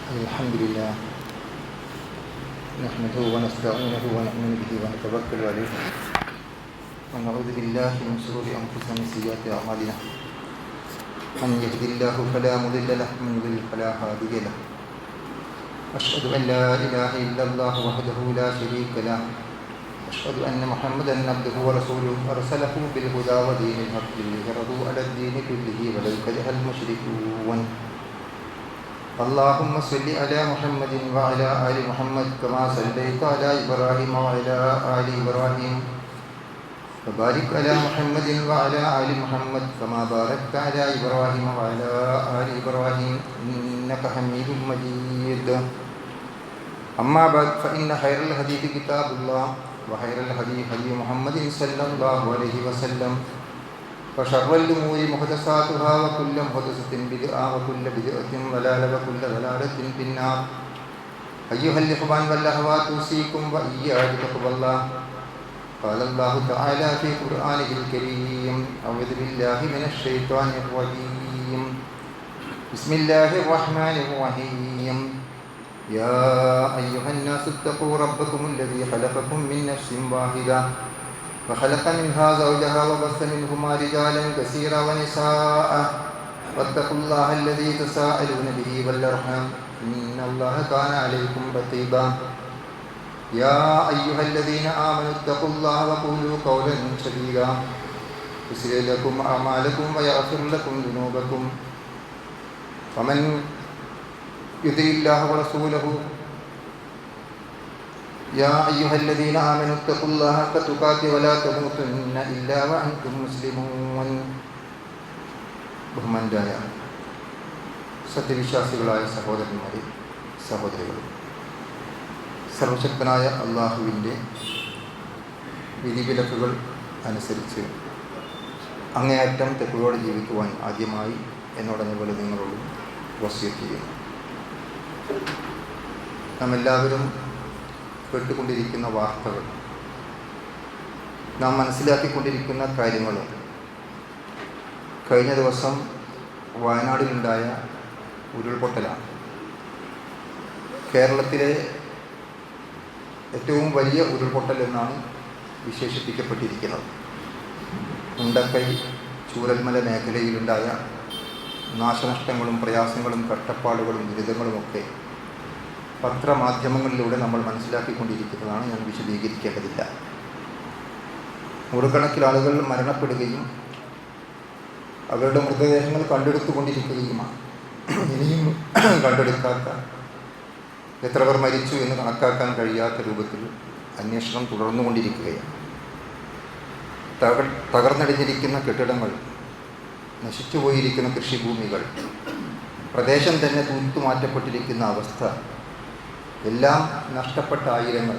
الحمد لله نحمده ونستعينه ونؤمن به ونتوكل عليه ونعوذ بالله من شرور أنفسنا ومن سيئات أعمالنا من يهد الله فلا مضل له ومن يضلل فلا هادي له أشهد أن لا إله إلا الله وحده لا شريك له أشهد أن محمدا عبده ورسوله أرسله بالهدى ودين الحق ليظهره على الدين كله ولو كره المشركون اللهم صل على محمد وعلى آل محمد كما صليت على إبراهيم وعلى آل إبراهيم وبارك على محمد وعلى آل محمد كما باركت على إبراهيم وعلى آل إبراهيم إنك حميد مجيد أما بعد فإن خير الحديث كتاب الله وخير الهدي هدي محمد صلى الله عليه وسلم وشر الأمور محدثاتها وكل محدثة بدعة وكل بدعة ضلالة وكل ضلالة في النار أيها الإخوان والأخوات أوصيكم وإياي بتقوى الله قال الله تعالى في قرآنه الكريم أعوذ بالله من الشيطان الرجيم بسم الله الرحمن الرحيم يا أيها الناس اتقوا ربكم الذي خلقكم من نفس واحدة وخلق منها زوجها وبث منهما رجالا كثيرا ونساء واتقوا الله الذي تساءلون به والأرحام إن الله كان عليكم رقيبا يا أيها الذين آمنوا اتقوا الله وقولوا قولا سديدا يصلح لكم أعمالكم ويغفر لكم ذنوبكم ومن يطع الله ورسوله يا أيها الذين آمنوا اتقوا الله حق تقاته ولا تموتن إلا وأنتم مسلمون ബഹുമാന്യരായ സത്യവിശ്വാസികളായ സഹോദരന്മാരെ സഹോദരികളും സർവശക്തനായ അള്ളാഹുവിൻ്റെ വിധിവിലക്കുകൾ അനുസരിച്ച് അങ്ങേയറ്റം തെക്കുകളോടെ ജീവിക്കുവാൻ ആദ്യമായി എന്നോടനുപോലെ നിങ്ങളോട് വസിയത്ത് ചെയ്യുന്നു. നാം എല്ലാവരും കേട്ടുകൊണ്ടിരിക്കുന്ന വാർത്തകൾ, നാം മനസ്സിലാക്കിക്കൊണ്ടിരിക്കുന്ന കാര്യങ്ങളും കഴിഞ്ഞ ദിവസം വയനാടിലുണ്ടായ ഉരുൾപൊട്ടലാണ്. കേരളത്തിലെ ഏറ്റവും വലിയ ഉരുൾപൊട്ടൽ എന്നാണ് വിശേഷിപ്പിക്കപ്പെട്ടിരിക്കുന്നത്. മുണ്ടക്കൈ ചൂരൽമല മേഖലയിലുണ്ടായ നാശനഷ്ടങ്ങളും പ്രയാസങ്ങളും കഷ്ടപ്പാടുകളും ദുരിതങ്ങളുമൊക്കെ പത്രമാധ്യമങ്ങളിലൂടെ നമ്മൾ മനസ്സിലാക്കിക്കൊണ്ടിരിക്കുന്നതാണ്. ഞാൻ വിശദീകരിക്കേണ്ടതില്ല. നൂറുകണക്കിന് ആളുകൾ മരണപ്പെടുകയും അവരുടെ മൃതദേഹങ്ങൾ കണ്ടെടുത്തുകൊണ്ടിരിക്കുകയുമാണ്. ഇനിയും കണ്ടെടുക്കാത്ത എത്ര പേർ മരിച്ചു എന്ന് കണക്കാക്കാൻ കഴിയാത്ത രൂപത്തിൽ അന്വേഷണം തുടർന്നുകൊണ്ടിരിക്കുകയാണ്. തകർന്നടിഞ്ഞിരിക്കുന്ന കെട്ടിടങ്ങൾ, നശിച്ചുപോയിരിക്കുന്ന കൃഷിഭൂമികൾ, പ്രദേശം തന്നെ തൂത്തുമാറ്റപ്പെട്ടിരിക്കുന്ന അവസ്ഥ, എല്ലാം നഷ്ടപ്പെട്ട ആയിരങ്ങൾ,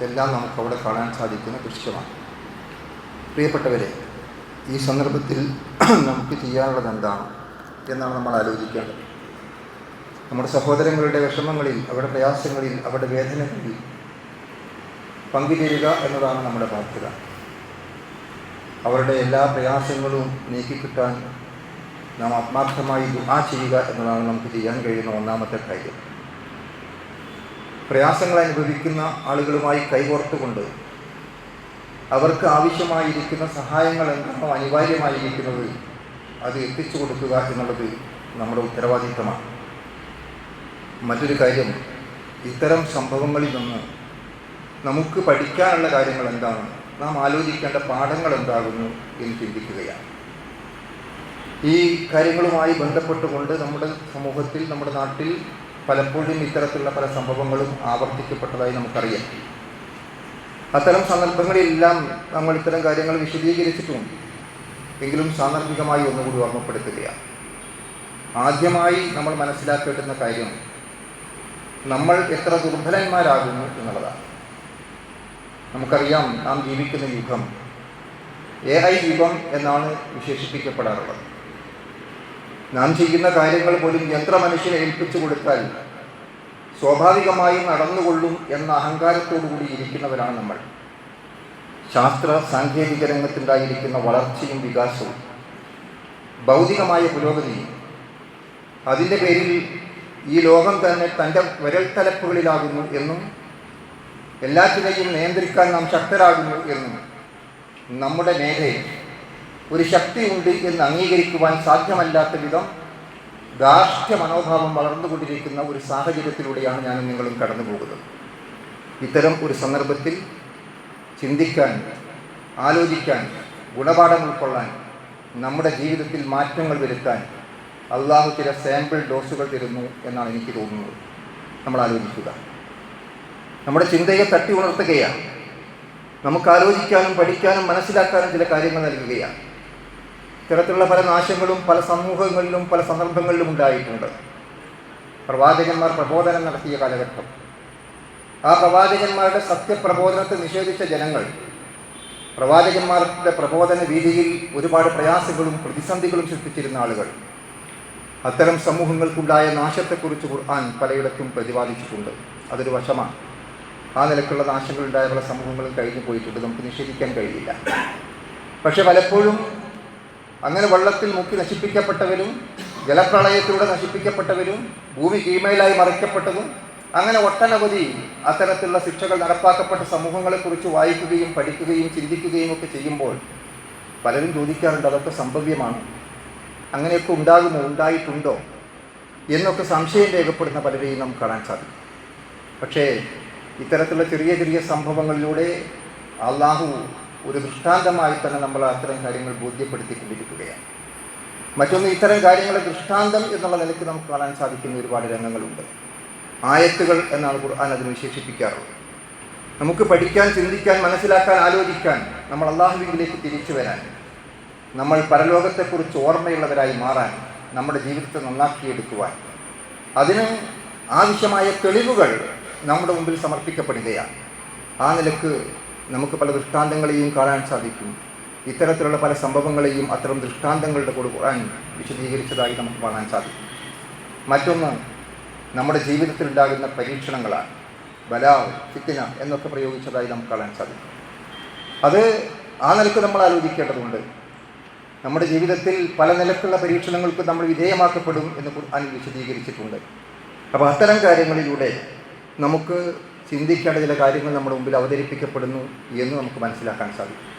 എല്ലാം നമുക്കവിടെ കാണാൻ സാധിക്കുന്ന ദൃശ്യമാണ്. പ്രിയപ്പെട്ടവരെ, ഈ സന്ദർഭത്തിൽ നമുക്ക് ചെയ്യാനുള്ളത് എന്താണ് എന്നാണ് നമ്മൾ ആലോചിക്കേണ്ടത്. നമ്മുടെ സഹോദരങ്ങളുടെ വിഷമങ്ങളിൽ, അവരുടെ പ്രയാസങ്ങളിൽ, അവരുടെ വേദനകളിൽ പങ്കുചേരുക എന്നതാണ് നമ്മുടെ ബാധ്യത. അവരുടെ എല്ലാ പ്രയാസങ്ങളും നീക്കിക്കിട്ടാൻ നാം ആത്മാർത്ഥമായി ദുആ ചെയ്യുക എന്നതാണ് നമുക്ക് ചെയ്യാൻ കഴിയുന്ന ഒന്നാമത്തെ കാര്യം. പ്രയാസങ്ങൾ അനുഭവിക്കുന്ന ആളുകളുമായി കൈകോർത്തുകൊണ്ട് അവർക്ക് ആവശ്യമായിരിക്കുന്ന സഹായങ്ങൾ എന്താണോ അനിവാര്യമായിരിക്കുന്നത് അത് എത്തിച്ചു കൊടുക്കുക എന്നുള്ളത് നമ്മുടെ ഉത്തരവാദിത്തമാണ്. മറ്റൊരു കാര്യം, ഇത്തരം സംഭവങ്ങളിൽ നിന്ന് നമുക്ക് പഠിക്കാനുള്ള കാര്യങ്ങൾ എന്താണ്, നാം ആലോചിക്കേണ്ട പാഠങ്ങൾ എന്താകുന്നു എന്ന് ചിന്തിക്കുകയാണ്. ഈ കാര്യങ്ങളുമായി ബന്ധപ്പെട്ടുകൊണ്ട് നമ്മുടെ സമൂഹത്തിൽ, നമ്മുടെ നാട്ടിൽ പലപ്പോഴും ഇത്തരത്തിലുള്ള പല സംഭവങ്ങളും ആവർത്തിക്കപ്പെട്ടതായി നമുക്കറിയാം. അത്തരം സന്ദർഭങ്ങളിലെല്ലാം നമ്മൾ ഇത്തരം കാര്യങ്ങൾ വിശദീകരിച്ചിട്ടുണ്ട്. എങ്കിലും സാന്ദർഭികമായി ഒന്നുകൂടി ഓർമ്മപ്പെടുത്തുകയാണ്. ആദ്യമായി നമ്മൾ മനസ്സിലാക്കേണ്ടുന്ന കാര്യം, നമ്മൾ എത്ര ദുർബലന്മാരാകുന്നു എന്നുള്ളതാണ്. നമുക്കറിയാം, നാം ജീവിക്കുന്ന യുഗം AI യുഗം എന്നാണ് വിശേഷിപ്പിക്കപ്പെടാറുള്ളത്. നാം ചെയ്യുന്ന കാര്യങ്ങൾ പോലും യന്ത്രമനുഷ്യനെ ഏൽപ്പിച്ചു കൊടുത്താൽ സ്വാഭാവികമായും നടന്നുകൊള്ളും എന്ന അഹങ്കാരത്തോടുകൂടി ഇരിക്കുന്നവരാണ് നമ്മൾ. ശാസ്ത്ര സാങ്കേതിക രംഗത്തുണ്ടായിരിക്കുന്ന വളർച്ചയും വികാസവും ഭൗതികമായ പുരോഗതിയും അതിൻ്റെ പേരിൽ ഈ ലോകം തന്നെ തൻ്റെ വിരൽത്തലപ്പുകളിലാകുന്നു എന്നും എല്ലാറ്റിനെയും നിയന്ത്രിക്കാൻ നാം ശക്തരാകുന്നു എന്നും നമ്മുടെ നേരെ ഒരു ശക്തിയുണ്ട് എന്ന് അംഗീകരിക്കുവാൻ സാധ്യമല്ലാത്ത വിധം ധാർഷ്ട്യ മനോഭാവം വളർന്നുകൊണ്ടിരിക്കുന്ന ഒരു സാഹചര്യത്തിലൂടെയാണ് ഞാനും നിങ്ങളും കടന്നു പോകുന്നത്. ഇത്തരം ഒരു സന്ദർഭത്തിൽ ചിന്തിക്കാൻ, ആലോചിക്കാൻ, ഗുണപാഠം ഉൾക്കൊള്ളാൻ, നമ്മുടെ ജീവിതത്തിൽ മാറ്റങ്ങൾ വരുത്താൻ അള്ളാഹു ചില സാമ്പിൾ ഡോസുകൾ തരുന്നു എന്നാണ് എനിക്ക് തോന്നുന്നത്. നമ്മൾ ആലോചിക്കുക, നമ്മുടെ ചിന്തയെ തട്ടി ഉണർത്തുകയാണ്, നമുക്ക് ആലോചിക്കാനും പഠിക്കാനും മനസ്സിലാക്കാനും ചില കാര്യങ്ങൾ നൽകുകയാണ്. ഇത്തരത്തിലുള്ള പല നാശങ്ങളും പല സമൂഹങ്ങളിലും പല സന്ദർഭങ്ങളിലും ഉണ്ടായിട്ടുണ്ട്. പ്രവാചകന്മാർ പ്രബോധനം നടത്തിയ കാലഘട്ടം, ആ പ്രവാചകന്മാരുടെ സത്യപ്രബോധനത്തെ നിഷേധിച്ച ജനങ്ങൾ, പ്രവാചകന്മാരുടെ പ്രബോധന വീതിയിൽ ഒരുപാട് പ്രയാസങ്ങളും പ്രതിസന്ധികളും സൃഷ്ടിച്ചിരുന്ന ആളുകൾ, അത്തരം സമൂഹങ്ങൾക്കുണ്ടായ നാശത്തെക്കുറിച്ച് ഖുർആൻ പലയിടത്തും പ്രതിപാദിച്ചിട്ടുണ്ട്. അതൊരു വശമാണ്. ആ നിലക്കുള്ള നാശങ്ങളുണ്ടായ പല സമൂഹങ്ങളും കഴിഞ്ഞു പോയിട്ടുണ്ട്, നമുക്ക് നിഷേധിക്കാൻ കഴിയില്ല. പക്ഷെ പലപ്പോഴും അങ്ങനെ വെള്ളത്തിൽ മുക്കി നശിപ്പിക്കപ്പെട്ടവരും ജലപ്രളയത്തിലൂടെ നശിപ്പിക്കപ്പെട്ടവരും ഭൂമി കീമയിലായി മറിക്കപ്പെട്ടതും അങ്ങനെ ഒട്ടനവധി അത്തരത്തിലുള്ള ശിക്ഷകൾ നടപ്പാക്കപ്പെട്ട സമൂഹങ്ങളെക്കുറിച്ച് വായിക്കുകയും പഠിക്കുകയും ചിന്തിക്കുകയും ഒക്കെ ചെയ്യുമ്പോൾ പലരും ചോദിക്കാറുണ്ട്, അതൊക്കെ സംഭവ്യമാണ്, അങ്ങനെയൊക്കെ ഉണ്ടാകുമോ, ഉണ്ടായിട്ടുണ്ടോ എന്നൊക്കെ സംശയം രേഖപ്പെടുന്ന പലരെയും നമുക്ക് കാണാൻ സാധിക്കും. പക്ഷേ ഇത്തരത്തിലുള്ള ചെറിയ ചെറിയ സംഭവങ്ങളിലൂടെ അള്ളാഹു ഒരു ദൃഷ്ടാന്തമായി തന്നെ നമ്മൾ അത്തരം കാര്യങ്ങൾ ബോധ്യപ്പെടുത്തിക്കൊണ്ടിരിക്കുകയാണ്. മറ്റൊന്ന്, ഇത്തരം കാര്യങ്ങളെ ദൃഷ്ടാന്തം എന്നുള്ള നിലയ്ക്ക് നമുക്ക് കാണാൻ സാധിക്കുന്ന ഒരുപാട് രംഗങ്ങളുണ്ട്. ആയത്തുകൾ എന്നാണ് ഖുർആൻ അതിന് വിശേഷിപ്പിക്കാറുള്ളത്. നമുക്ക് പഠിക്കാൻ, ചിന്തിക്കാൻ, മനസ്സിലാക്കാൻ, ആലോചിക്കാൻ, നമ്മൾ അള്ളാഹുവിലേക്ക് തിരിച്ചു വരാൻ, നമ്മൾ പരലോകത്തെക്കുറിച്ച് ഓർമ്മയുള്ളവരായി മാറാൻ, നമ്മുടെ ജീവിതത്തെ നന്നാക്കിയെടുക്കുവാൻ, അതിന് ആവശ്യമായ തെളിവുകൾ നമ്മുടെ മുമ്പിൽ സമർപ്പിക്കപ്പെടുകയാണ്. ആ നിലക്ക് നമുക്ക് പല ദൃഷ്ടാന്തങ്ങളെയും കാണാൻ സാധിക്കും. ഇത്തരത്തിലുള്ള പല സംഭവങ്ങളെയും അത്തരം ദൃഷ്ടാന്തങ്ങളുടെ കൂടെ ഖുർആൻ വിശദീകരിച്ചതായി നമുക്ക് കാണാൻ സാധിക്കും. മറ്റൊന്ന്, നമ്മുടെ ജീവിതത്തിൽ ഉണ്ടാകുന്ന പരീക്ഷണങ്ങളാണ്. ബലാവ്, ഫിത്ന എന്നൊക്കെ പ്രയോഗിച്ചതായി നമുക്ക് കാണാൻ സാധിക്കും. അത് ആ നിലക്ക് നമ്മൾ ആലോചിക്കേണ്ടതുണ്ട്. നമ്മുടെ ജീവിതത്തിൽ പല നിലക്കുള്ള പരീക്ഷണങ്ങൾക്ക് നമ്മൾ വിധേയമാക്കപ്പെടും എന്ന് ഖുർആൻ വിശദീകരിച്ചിട്ടുണ്ട്. അപ്പോൾ അത്തരം കാര്യങ്ങളിലൂടെ നമുക്ക് ചിന്തിക്കേണ്ട ചില കാര്യങ്ങൾ നമ്മുടെ മുമ്പിൽ അവതരിപ്പിക്കപ്പെടുന്നു എന്ന് നമുക്ക് മനസ്സിലാക്കാൻ സാധിക്കും.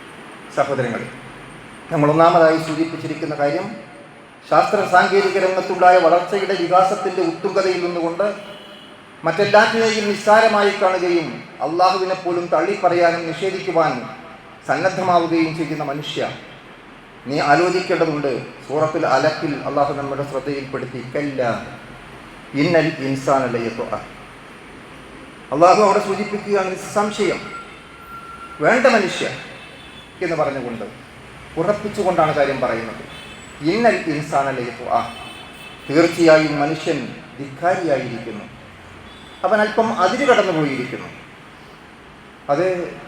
സഹോദരങ്ങളെ, നമ്മൾ ഒന്നാമതായി സൂചിപ്പിച്ചിരിക്കുന്ന കാര്യം, ശാസ്ത്ര സാങ്കേതിക രംഗത്തുണ്ടായ വളർച്ചയുടെ വികാസത്തിൻ്റെ ഉത്തുംഗതയിൽ നിന്നുകൊണ്ട് മറ്റെല്ലാറ്റിനെയും നിസ്സാരമായി കാണുകയും അള്ളാഹുവിനെ പോലും തള്ളിപ്പറയാനും നിഷേധിക്കുവാനും സന്നദ്ധമാവുകയും ചെയ്യുന്ന മനുഷ്യ, നീ ആലോചിക്കേണ്ടതുണ്ട്. സൂറത്തുൽ അലഖിൽ അള്ളാഹു നമ്മുടെ ശ്രദ്ധയിൽപ്പെടുത്തി, കല്ല ഇന്നൽ ഇൻസാന ലയത്വഅ. അള്ളാഹു അവിടെ സൂചിപ്പിക്കുകയാണ്, നിസ്സംശയം വേണ്ട മനുഷ്യ എന്ന് പറഞ്ഞുകൊണ്ട് ഉറപ്പിച്ചുകൊണ്ടാണ് കാര്യം പറയുന്നത്. ഇന്നൽ ഇൻസാന ലയത്വഅ, തീർച്ചയായും മനുഷ്യൻ ധിക്കാരിയായിരിക്കുന്നു, അവൻ അല്പം അതിര് കടന്നുപോയിരിക്കുന്നു. അത്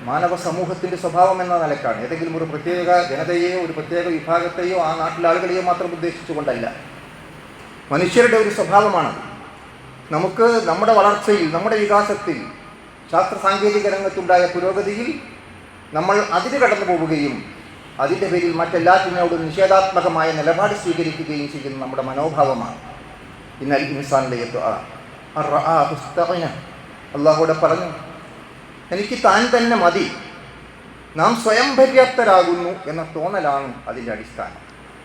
മാനവ സമൂഹത്തിൻ്റെ സ്വഭാവം എന്ന നിലക്കാണ്. ഏതെങ്കിലും ഒരു പ്രത്യേക ജനതയെയോ ഒരു പ്രത്യേക വിഭാഗത്തെയോ ആ നാട്ടിലെ ആളുകളെയോ മാത്രം ഉദ്ദേശിച്ചുകൊണ്ടല്ല, മനുഷ്യരുടെ ഒരു സ്വഭാവമാണത്. നമുക്ക് നമ്മുടെ വളർച്ചയിൽ, നമ്മുടെ വികാസത്തിൽ, ശാസ്ത്ര സാങ്കേതിക രംഗത്തുണ്ടായ പുരോഗതിയിൽ നമ്മൾ അതിര് കടന്നു പോവുകയും അതിൻ്റെ പേരിൽ മറ്റെല്ലാറ്റിനോടും നിഷേധാത്മകമായ നിലപാട് സ്വീകരിക്കുകയും ചെയ്യുന്ന നമ്മുടെ മനോഭാവമാണ്. ഇന്നൽ ഇൻസാൻ ലയത്വഅ അർറആഹു ഇസ്തഗ്ന. അല്ലാഹുവിടെ പറഞ്ഞു, എനിക്ക് താൻ തന്നെ മതി, നാം സ്വയം പര്യാപ്തരാകുന്നു എന്ന തോന്നലാണ് അതിൻ്റെ അടിസ്ഥാനം.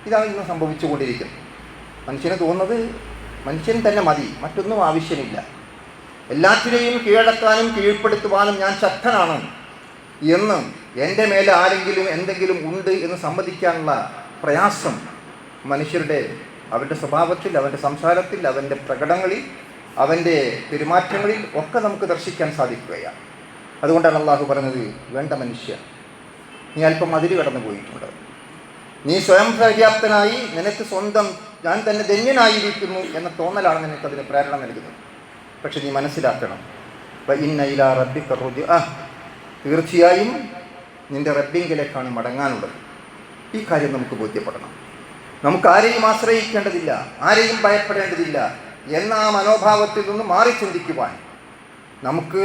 ഇതാണ് ഇന്ന് സംഭവിച്ചുകൊണ്ടിരിക്കുന്നത്. മനുഷ്യന് തോന്നുന്നത് മനുഷ്യൻ തന്നെ മതി, മറ്റൊന്നും ആവശ്യമില്ല, എല്ലാറ്റിനെയും കീഴടക്കാനും കീഴ്പ്പെടുത്തുവാനും ഞാൻ ശക്തനാണ് എന്ന്, എൻ്റെ മേലെ ആരെങ്കിലും എന്തെങ്കിലും ഉണ്ട് എന്ന് സമ്മതിക്കാനുള്ള പ്രയാസം മനുഷ്യരുടെ അവൻ്റെ സ്വഭാവത്തിൽ, അവൻ്റെ സംസാരത്തിൽ, അവൻ്റെ പ്രകടനങ്ങളിൽ, അവൻ്റെ പെരുമാറ്റങ്ങളിൽ ഒക്കെ നമുക്ക് ദർശിക്കാൻ സാധിക്കുകയാണ്. അതുകൊണ്ടാണ് അള്ളാഹു പറഞ്ഞത്, വേണ്ട മനുഷ്യ, നീ അല്പം അതിര് കടന്നു പോയിട്ടുണ്ട്, നീ സ്വയം പര്യാപ്തനായി, നിനക്ക് സ്വന്തം ഞാൻ തന്നെ ധന്യനായിരിക്കുന്നു എന്ന തോന്നലാണ് നിനക്കതിന് പ്രേരണ നൽകുന്നത്. പക്ഷെ നീ മനസ്സിലാക്കണം, ഇന്ന ഇലാ റബ്ബിക റുജ്അ, തീർച്ചയായും നിൻ്റെ റബ്ബിങ്കിലേക്കാണ് മടങ്ങാനുള്ളത്. ഈ കാര്യം നമുക്ക് ബോധ്യപ്പെടണം. നമുക്ക് ആരെയും ആശ്രയിക്കേണ്ടതില്ല, ആരെയും ഭയപ്പെടേണ്ടതില്ല എന്ന ആ മനോഭാവത്തിൽ നിന്ന് മാറി ചിന്തിക്കുവാൻ, നമുക്ക്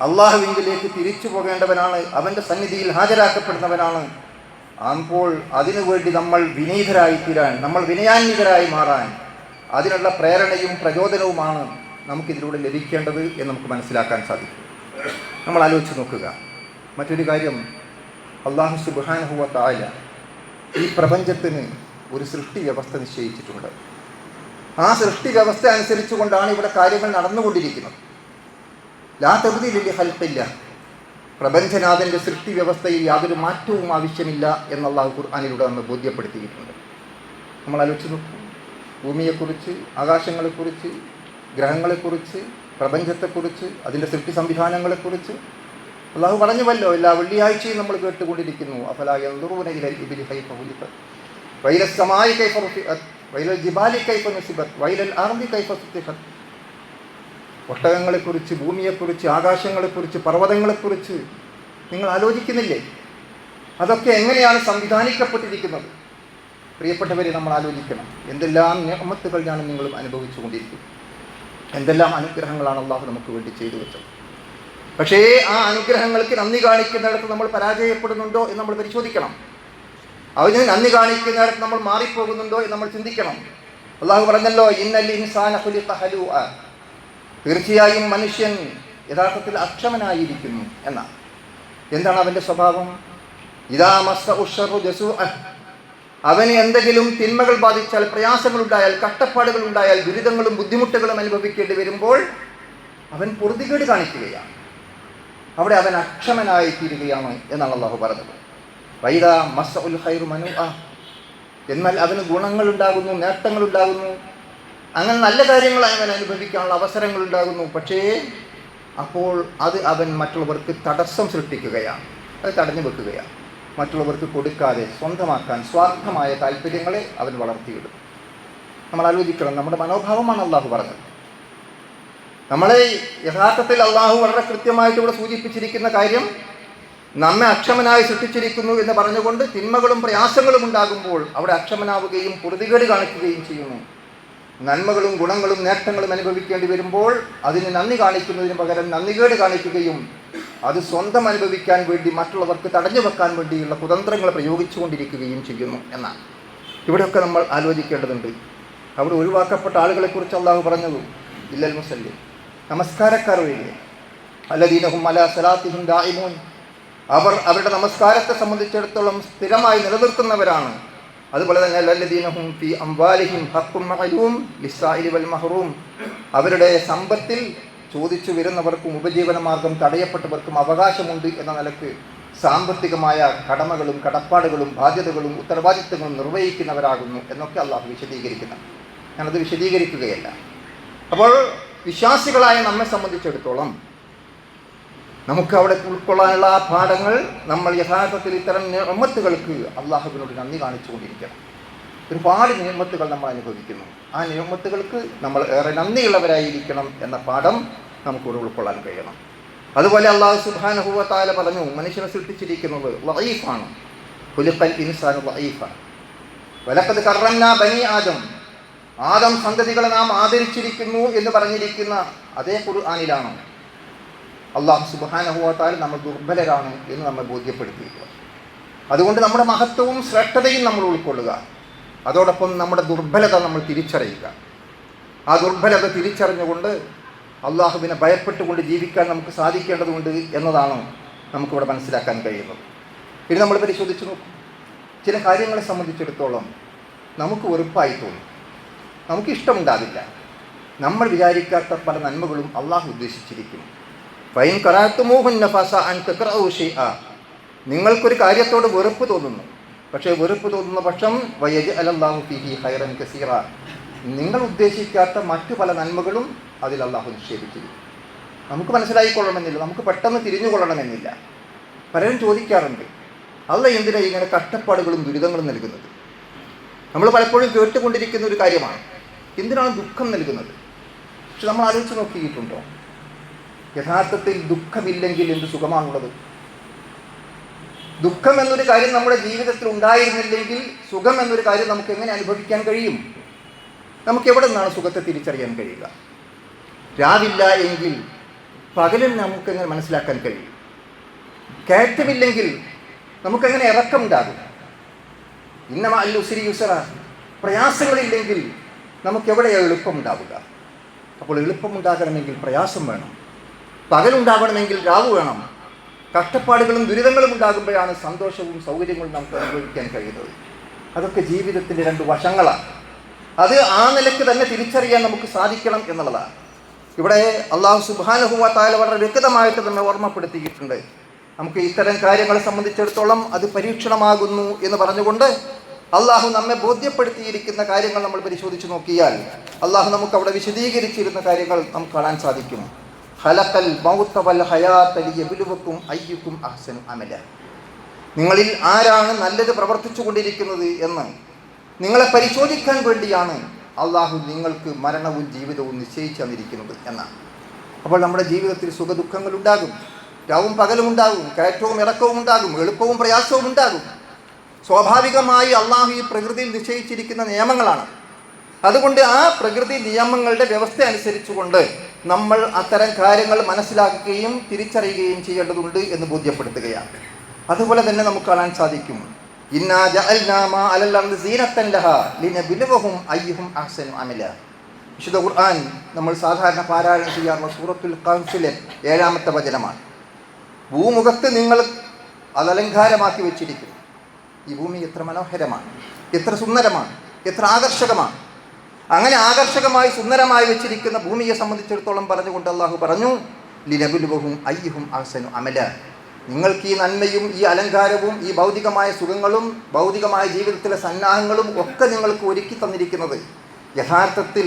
അള്ളാഹുവിങ്കിലേക്ക് തിരിച്ചു പോകേണ്ടവനാണ്, അവൻ്റെ സന്നിധിയിൽ ഹാജരാക്കപ്പെടുന്നവനാണ്. അപ്പോൾ അതിനുവേണ്ടി നമ്മൾ വിനീതരായി തീരാൻ, നമ്മൾ വിനയാന്വിതരായി മാറാൻ അതിനുള്ള പ്രേരണയും പ്രചോദനവുമാണ് നമുക്കിതിലൂടെ ലഭിക്കേണ്ടത് എന്ന് നമുക്ക് മനസ്സിലാക്കാൻ സാധിക്കും. നമ്മൾ ആലോചിച്ച് നോക്കുക. മറ്റൊരു കാര്യം, അല്ലാഹു സുബ്ഹാനഹു വ തആല ഈ പ്രപഞ്ചത്തിന് ഒരു സൃഷ്ടി വ്യവസ്ഥ നിശ്ചയിച്ചിട്ടുണ്ട്. ആ സൃഷ്ടി വ്യവസ്ഥ അനുസരിച്ചുകൊണ്ടാണ് ഇവിടെ കാര്യങ്ങൾ നടന്നുകൊണ്ടിരിക്കുന്നത്. ലാ തബ്ദീല ലി ഖൽഖില്ലാ, പ്രപഞ്ചനാഥൻ്റെ സൃഷ്ടി വ്യവസ്ഥയിൽ യാതൊരു മാറ്റവും ആവശ്യമില്ല എന്ന് അല്ലാഹു ഖുർആനിലൂടെ നമ്മെ ബോധ്യപ്പെടുത്തിയിട്ടുണ്ട്. നമ്മൾ ആലോചിച്ച് നോക്കും. ഭൂമിയെക്കുറിച്ച്, ആകാശങ്ങളെക്കുറിച്ച്, ഗ്രഹങ്ങളെക്കുറിച്ച്, പ്രപഞ്ചത്തെക്കുറിച്ച്, അതിൻ്റെ സൃഷ്ടി സംവിധാനങ്ങളെക്കുറിച്ച് അല്ലാഹു പറഞ്ഞുവല്ലോ. എല്ലാ വെള്ളിയാഴ്ചയും നമ്മൾ കേട്ടുകൊണ്ടിരിക്കുന്നു. അഫലാ യൻദുറൂന ഇലൽ ഇബ്ലി കൈഫ ഖുലിഖത് വഇലസ് സമാഇ കൈഫ റുഫിഅത് വഇലൽ ജിബാലി കൈഫ നുസിബത് വഇലൽ അർദി കൈഫ സുത്തിഹത്. ഒട്ടകങ്ങളെക്കുറിച്ച്, ഭൂമിയെക്കുറിച്ച്, ആകാശങ്ങളെക്കുറിച്ച്, പർവ്വതങ്ങളെക്കുറിച്ച് നിങ്ങൾ ആലോചിക്കുന്നില്ലേ? അതൊക്കെ എങ്ങനെയാണ് സംവിധാനിക്കപ്പെട്ടിരിക്കുന്നത്? പ്രിയപ്പെട്ടവരെ, നമ്മൾ ആലോചിക്കണം. എന്തെല്ലാം നിഅമത്തുകളാണ് നിങ്ങളും അനുഭവിച്ചു കൊണ്ടിരിക്കുന്നത്. എന്തെല്ലാം അനുഗ്രഹങ്ങളാണ് അല്ലാഹു നമുക്ക് വേണ്ടി ചെയ്തു വെച്ചത്. പക്ഷേ ആ അനുഗ്രഹങ്ങൾക്ക് നന്ദി കാണിക്കുന്നിടത്ത് നമ്മൾ പരാജയപ്പെടുന്നുണ്ടോ എന്ന് നമ്മൾ പരിശോധിക്കണം. അവന് നന്ദി കാണിക്കുന്നിടത്ത് നമ്മൾ മാറിപ്പോകുന്നുണ്ടോ എന്ന് നമ്മൾ ചിന്തിക്കണം. അല്ലാഹു പറഞ്ഞല്ലോ, ഇന്നൽ ഇൻസാന ഖുലിഖ ഹലൂഅ, തീർച്ചയായും മനുഷ്യൻ യഥാർത്ഥത്തിൽ അക്ഷമനായിരിക്കുന്നു എന്നാണ്. എന്താണ് അവൻ്റെ സ്വഭാവം? ഇദാ മസ്സഹു ശർറു ജസൂഅ, അവന് എന്തെങ്കിലും തിന്മകൾ ബാധിച്ചാൽ, പ്രയാസങ്ങളുണ്ടായാൽ, കഷ്ടപ്പാടുകൾ ഉണ്ടായാൽ, ദുരിതങ്ങളും ബുദ്ധിമുട്ടുകളും അനുഭവിക്കേണ്ടി വരുമ്പോൾ അവൻ പൊറുതികേട് കാണിക്കുകയാണ്. അവിടെ അവൻ അക്ഷമനായി തീരുകയാണ് എന്നാണ് അല്ലാഹു പറഞ്ഞത്. വൈദാ മസ്സഉൽ ഖൈറു മനുഅ, എന്നാൽ അവന് ഗുണങ്ങളുണ്ടാകുന്നു, നേട്ടങ്ങളുണ്ടാകുന്നു, അങ്ങനെ നല്ല കാര്യങ്ങൾ അവൻ അനുഭവിക്കാനുള്ള അവസരങ്ങളുണ്ടാകുന്നു. പക്ഷേ അപ്പോൾ അത് അവൻ മറ്റുള്ളവർക്ക് തടസ്സം സൃഷ്ടിക്കുകയാണ്, അത് തടഞ്ഞു വെക്കുകയാണ്. മറ്റുള്ളവർക്ക് കൊടുക്കാതെ സ്വന്തമാക്കാൻ സ്വാർത്ഥമായ താല്പര്യങ്ങളെ അവൻ വളർത്തിയിടും. നമ്മൾ ആലോചിക്കണം. നമ്മുടെ മനോഭാവമാണ് അല്ലാഹു പറഞ്ഞത്. നമ്മളെ യഥാർത്ഥത്തിൽ അല്ലാഹു വളരെ കൃത്യമായിട്ട് ഇവിടെ സൂചിപ്പിച്ചിരിക്കുന്ന കാര്യം, നമ്മെ അക്ഷമനായി സൃഷ്ടിച്ചിരിക്കുന്നു എന്ന് പറഞ്ഞുകൊണ്ട് തിന്മകളും പ്രയാസങ്ങളും ഉണ്ടാകുമ്പോൾ അവിടെ അക്ഷമനാവുകയും പൊറുതികേട് കാണിക്കുകയും ചെയ്യുന്നു. നന്മകളും ഗുണങ്ങളും നേട്ടങ്ങളും അനുഭവിക്കേണ്ടി വരുമ്പോൾ അതിന് നന്ദി കാണിക്കുന്നതിന് പകരം നന്ദികേട് കാണിക്കുകയും അത് സ്വന്തം അനുഭവിക്കാൻ വേണ്ടി മറ്റുള്ളവർക്ക് തടഞ്ഞു വെക്കാൻ വേണ്ടിയുള്ള കുതന്ത്രങ്ങൾ പ്രയോഗിച്ചുകൊണ്ടിരിക്കുകയും ചെയ്യുന്നു എന്നാണ്. ഇവിടെയൊക്കെ നമ്മൾ ആലോചിക്കേണ്ടതുണ്ട്. അവിടെ ഒഴിവാക്കപ്പെട്ട ആളുകളെക്കുറിച്ച് അല്ലാഹു പറഞ്ഞത്, ഇല്ലൽ മുസല്ലി, നമസ്കാരക്കാർ ഒഴികെ, അല്ലദീന ഹും അലാ സലാത്തിഹിം ദാഇമൂൻ, അവർ അവരുടെ നമസ്കാരത്തെ സംബന്ധിച്ചിടത്തോളം സ്ഥിരമായി നിലനിർത്തുന്നവരാണ്. അതുപോലെ തന്നെ അല്ലദീന ഹും ഫീ അംവാലിഹിം ഹഖ്ഖുൻ മഅലൂം ലിസ്സായിലി വൽ മഹ്റൂം, അവരുടെ സമ്പത്തിൽ ചോദിച്ചു വരുന്നവർക്കും ഉപജീവന മാർഗം തടയപ്പെട്ടവർക്കും അവകാശമുണ്ട് എന്ന നിലക്ക് സാമ്പത്തികമായ കടമകളും കടപ്പാടുകളും ബാധ്യതകളും ഉത്തരവാദിത്തങ്ങളും നിർവഹിക്കുന്നവരാകുന്നു എന്നൊക്കെ അല്ലാഹു വിശദീകരിക്കുന്നു. ഞാനത് വിശദീകരിക്കുകയല്ല. അപ്പോൾ വിശ്വാസികളായ നമ്മെ സംബന്ധിച്ചിടത്തോളം നമുക്ക് അവിടെ ഉൾക്കൊള്ളാനുള്ള ആ പാഠങ്ങൾ നമ്മൾ യഥാർത്ഥത്തിൽ ഇത്തരം നിഅമത്തുകൾക്ക് അല്ലാഹുവിനോട് നന്ദി കാണിച്ചുകൊണ്ടിരിക്കണം. ഒരുപാട് നിഅമത്തുകൾ നമ്മൾ അനുഭവിക്കുന്നു. ആ നിഅമത്തുകൾക്ക് നമ്മൾ ഏറെ നന്ദിയുള്ളവരായിരിക്കണം എന്ന പാഠം നമുക്കിവിടെ ഉൾക്കൊള്ളാൻ കഴിയണം. അതുപോലെ അല്ലാഹു സുബ്ഹാനഹു വ തആല പറഞ്ഞു, മനുഷ്യനെ സൃഷ്ടിച്ചിരിക്കുന്നത് ലഈഫാണ്. ഖുലിഖൽ ഇൻസാനു ലഈഫാണ്. വലഖദ് കറംനാ ബനി ആദം, ആദം സന്തതികളെ നാം ആദരിച്ചിരിക്കുന്നു എന്ന് പറഞ്ഞിരിക്കുന്ന അതേ ഖുർആനിലാണ് അല്ലാഹു സുബ്ഹാനഹു വ തആല നമ്മൾ ദുർബലരാണ് എന്ന് നമ്മെ ബോധ്യപ്പെടുത്തിയിരിക്കുക. അതുകൊണ്ട് നമ്മുടെ മഹത്വവും ശ്രേഷ്ഠതയും നമ്മൾ ഉൾക്കൊള്ളുക. അതോടൊപ്പം നമ്മുടെ ദുർബലത നമ്മൾ തിരിച്ചറിയുക. ആ ദുർബലത തിരിച്ചറിഞ്ഞുകൊണ്ട് അള്ളാഹുവിനെ ഭയപ്പെട്ടുകൊണ്ട് ജീവിക്കാൻ നമുക്ക് സാധിക്കേണ്ടതുണ്ട് എന്നതാണ് നമുക്കിവിടെ മനസ്സിലാക്കാൻ കഴിയുന്നത്. ഇനി നമ്മൾ പരിശോധിച്ച് നോക്കും. ചില കാര്യങ്ങളെ സംബന്ധിച്ചിടത്തോളം നമുക്ക് വെറുപ്പായി തോന്നും, നമുക്കിഷ്ടമുണ്ടാവില്ല. നമ്മൾ വിചാരിക്കാത്ത പല നന്മകളും അള്ളാഹു ഉദ്ദേശിച്ചിരിക്കുന്നു. ഫൈൻ കറാത്തുമൂഹുന്ന ഫസ അൻ തക്റഉ ശൈഅ, നിങ്ങൾക്കൊരു കാര്യത്തോട് വെറുപ്പ് തോന്നുന്നു, പക്ഷേ വെറുപ്പ് തോന്നുന്ന പക്ഷം വയജ്അലല്ലാഹു ഫീഹി ഖൈറൻ കസീറ, നിങ്ങൾ ഉദ്ദേശിക്കാത്ത മറ്റു പല നന്മകളും അതിൽ അള്ളാഹു നിക്ഷേപിച്ചിരിക്കും. നമുക്ക് മനസ്സിലായിക്കൊള്ളണമെന്നില്ല, നമുക്ക് പെട്ടെന്ന് തിരിഞ്ഞുകൊള്ളണമെന്നില്ല. പലരും ചോദിക്കാറുണ്ട്, അല്ലാഹ് എന്തിനാണ് ഇങ്ങനെ കഷ്ടപ്പാടുകളും ദുരിതങ്ങളും നൽകുന്നത്? നമ്മൾ പലപ്പോഴും കേട്ടുകൊണ്ടിരിക്കുന്ന ഒരു കാര്യമാണ്, എന്തിനാണ് ദുഃഖം നൽകുന്നത്? പക്ഷെ നമ്മൾ ആലോചിച്ച് നോക്കിയിട്ടുണ്ടോ? യഥാർത്ഥത്തിൽ ദുഃഖമില്ലെങ്കിൽ എന്ത് സുഖമാണുള്ളത്? ദുഃഖം എന്നൊരു കാര്യം നമ്മുടെ ജീവിതത്തിൽ ഉണ്ടായിരുന്നില്ലെങ്കിൽ സുഖം എന്നൊരു കാര്യം നമുക്ക് എങ്ങനെ അനുഭവിക്കാൻ കഴിയും? നമുക്ക് എവിടെ നിന്നാണ് സുഖത്തെ തിരിച്ചറിയാൻ കഴിയുക? രാവില്ല എങ്കിൽ പകലും നമുക്കെങ്ങനെ മനസ്സിലാക്കാൻ കഴിയും? കയറ്റമില്ലെങ്കിൽ നമുക്കെങ്ങനെ ഇറക്കമുണ്ടാകും? ഇന്നമ അൽ ഉസ്രി യുസ്റ, പ്രയാസങ്ങളില്ലെങ്കിൽ നമുക്കെവിടെയാണ് എളുപ്പമുണ്ടാവുക? അപ്പോൾ എളുപ്പമുണ്ടാകണമെങ്കിൽ പ്രയാസം വേണം, പകലുണ്ടാവണമെങ്കിൽ രാവ് വേണം. കഷ്ടപ്പാടുകളും ദുരിതങ്ങളും ഉണ്ടാകുമ്പോഴാണ് സന്തോഷവും സൗകര്യങ്ങളും നമുക്ക് അനുഭവിക്കാൻ കഴിയുന്നത്. അതൊക്കെ ജീവിതത്തിൻ്റെ രണ്ട് വശങ്ങളാണ്. അത് ആ നിലയ്ക്ക് തന്നെ തിരിച്ചറിയാൻ നമുക്ക് സാധിക്കണം എന്നുള്ളതാണ്. ഇവിടെ അള്ളാഹു സുബ്ഹാനഹു വ തആല വളരെ വ്യക്തമായിട്ട് തന്നെ ഓർമ്മപ്പെടുത്തിയിട്ടുണ്ട്. നമുക്ക് ഇത്തരം കാര്യങ്ങളെ സംബന്ധിച്ചിടത്തോളം അത് പരീക്ഷണമാകുന്നു എന്ന് പറഞ്ഞുകൊണ്ട് അള്ളാഹു നമ്മെ ബോധ്യപ്പെടുത്തിയിരിക്കുന്ന കാര്യങ്ങൾ നമ്മൾ പരിശോധിച്ച് നോക്കിയാൽ അള്ളാഹു നമുക്ക് അവിടെ വിശദീകരിച്ചിരുന്ന കാര്യങ്ങൾ നമുക്ക് കാണാൻ സാധിക്കും. ഖലഖൽ മൗത വൽ ഹയാത ലിയബ്ലുവക്കും അയ്യുക്കും അഹ്സനു അമല. നിങ്ങളിൽ ആരാണ് നല്ലത് പ്രവർത്തിച്ചു കൊണ്ടിരിക്കുന്നത് എന്ന് നിങ്ങളെ പരിശോധിക്കാൻ വേണ്ടിയാണ് അള്ളാഹു നിങ്ങൾക്ക് മരണവും ജീവിതവും നിശ്ചയിച്ചു തന്നിരിക്കുന്നത് എന്നാണ്. അപ്പോൾ നമ്മുടെ ജീവിതത്തിൽ സുഖദുഃഖങ്ങൾ ഉണ്ടാകും, രാവും പകലും ഉണ്ടാകും, കയറ്റവും ഇറക്കവും ഉണ്ടാകും, എളുപ്പവും പ്രയാസവും ഉണ്ടാകും. സ്വാഭാവികമായി അള്ളാഹു ഈ പ്രകൃതിയിൽ നിശ്ചയിച്ചിരിക്കുന്ന നിയമങ്ങളാണ്. അതുകൊണ്ട് ആ പ്രകൃതി നിയമങ്ങളുടെ വ്യവസ്ഥ അനുസരിച്ചുകൊണ്ട് നമ്മൾ അത്തരം കാര്യങ്ങൾ മനസ്സിലാക്കുകയും തിരിച്ചറിയുകയും ചെയ്യേണ്ടതുണ്ട് എന്ന് ബോധ്യപ്പെടുത്തുകയാണ്. അതുപോലെ തന്നെ നമുക്ക് കാണാൻ സാധിക്കും, ഇന്നാ ജഅൽനാ മാ അലൽ അർദി സീനത്തൻ ലഹാ ലിനബ്ലുവഹും അയ്യുഹും അഹ്സനു അമല. വിശുദ്ധ ഖുർആൻ നമ്മൾ സാധാരണ പാരായണം ചെയ്യാറുള്ള സൂറത്തുൽ ഖഹ്ഫിലെ 7-ാമത്തെ വചനമാണ്. ഭൂമുഖത്ത് നിങ്ങൾ അതലങ്കാരമാക്കി വെച്ചിരിക്കുന്നു. ഈ ഭൂമി എത്ര മനോഹരമാണ്, എത്ര സുന്ദരമാണ്, എത്ര ആകർഷകമാണ്. അങ്ങനെ ആകർഷകമായി സുന്ദരമായി വെച്ചിരിക്കുന്ന ഭൂമിയെ സംബന്ധിച്ചിടത്തോളം പറഞ്ഞുകൊണ്ട് അള്ളാഹു പറഞ്ഞു, ലിനബ്ലുവഹും അയ്യുഹും അഹ്സനു അമല. നിങ്ങൾക്ക് ഈ നന്മയും ഈ അലങ്കാരവും ഈ ഭൗതികമായ സുഖങ്ങളും ഭൗതികമായ ജീവിതത്തിലെ സന്നാഹങ്ങളും ഒക്കെ നിങ്ങൾക്ക് ഒരുക്കി തന്നിരിക്കുന്നത് യഥാർത്ഥത്തിൽ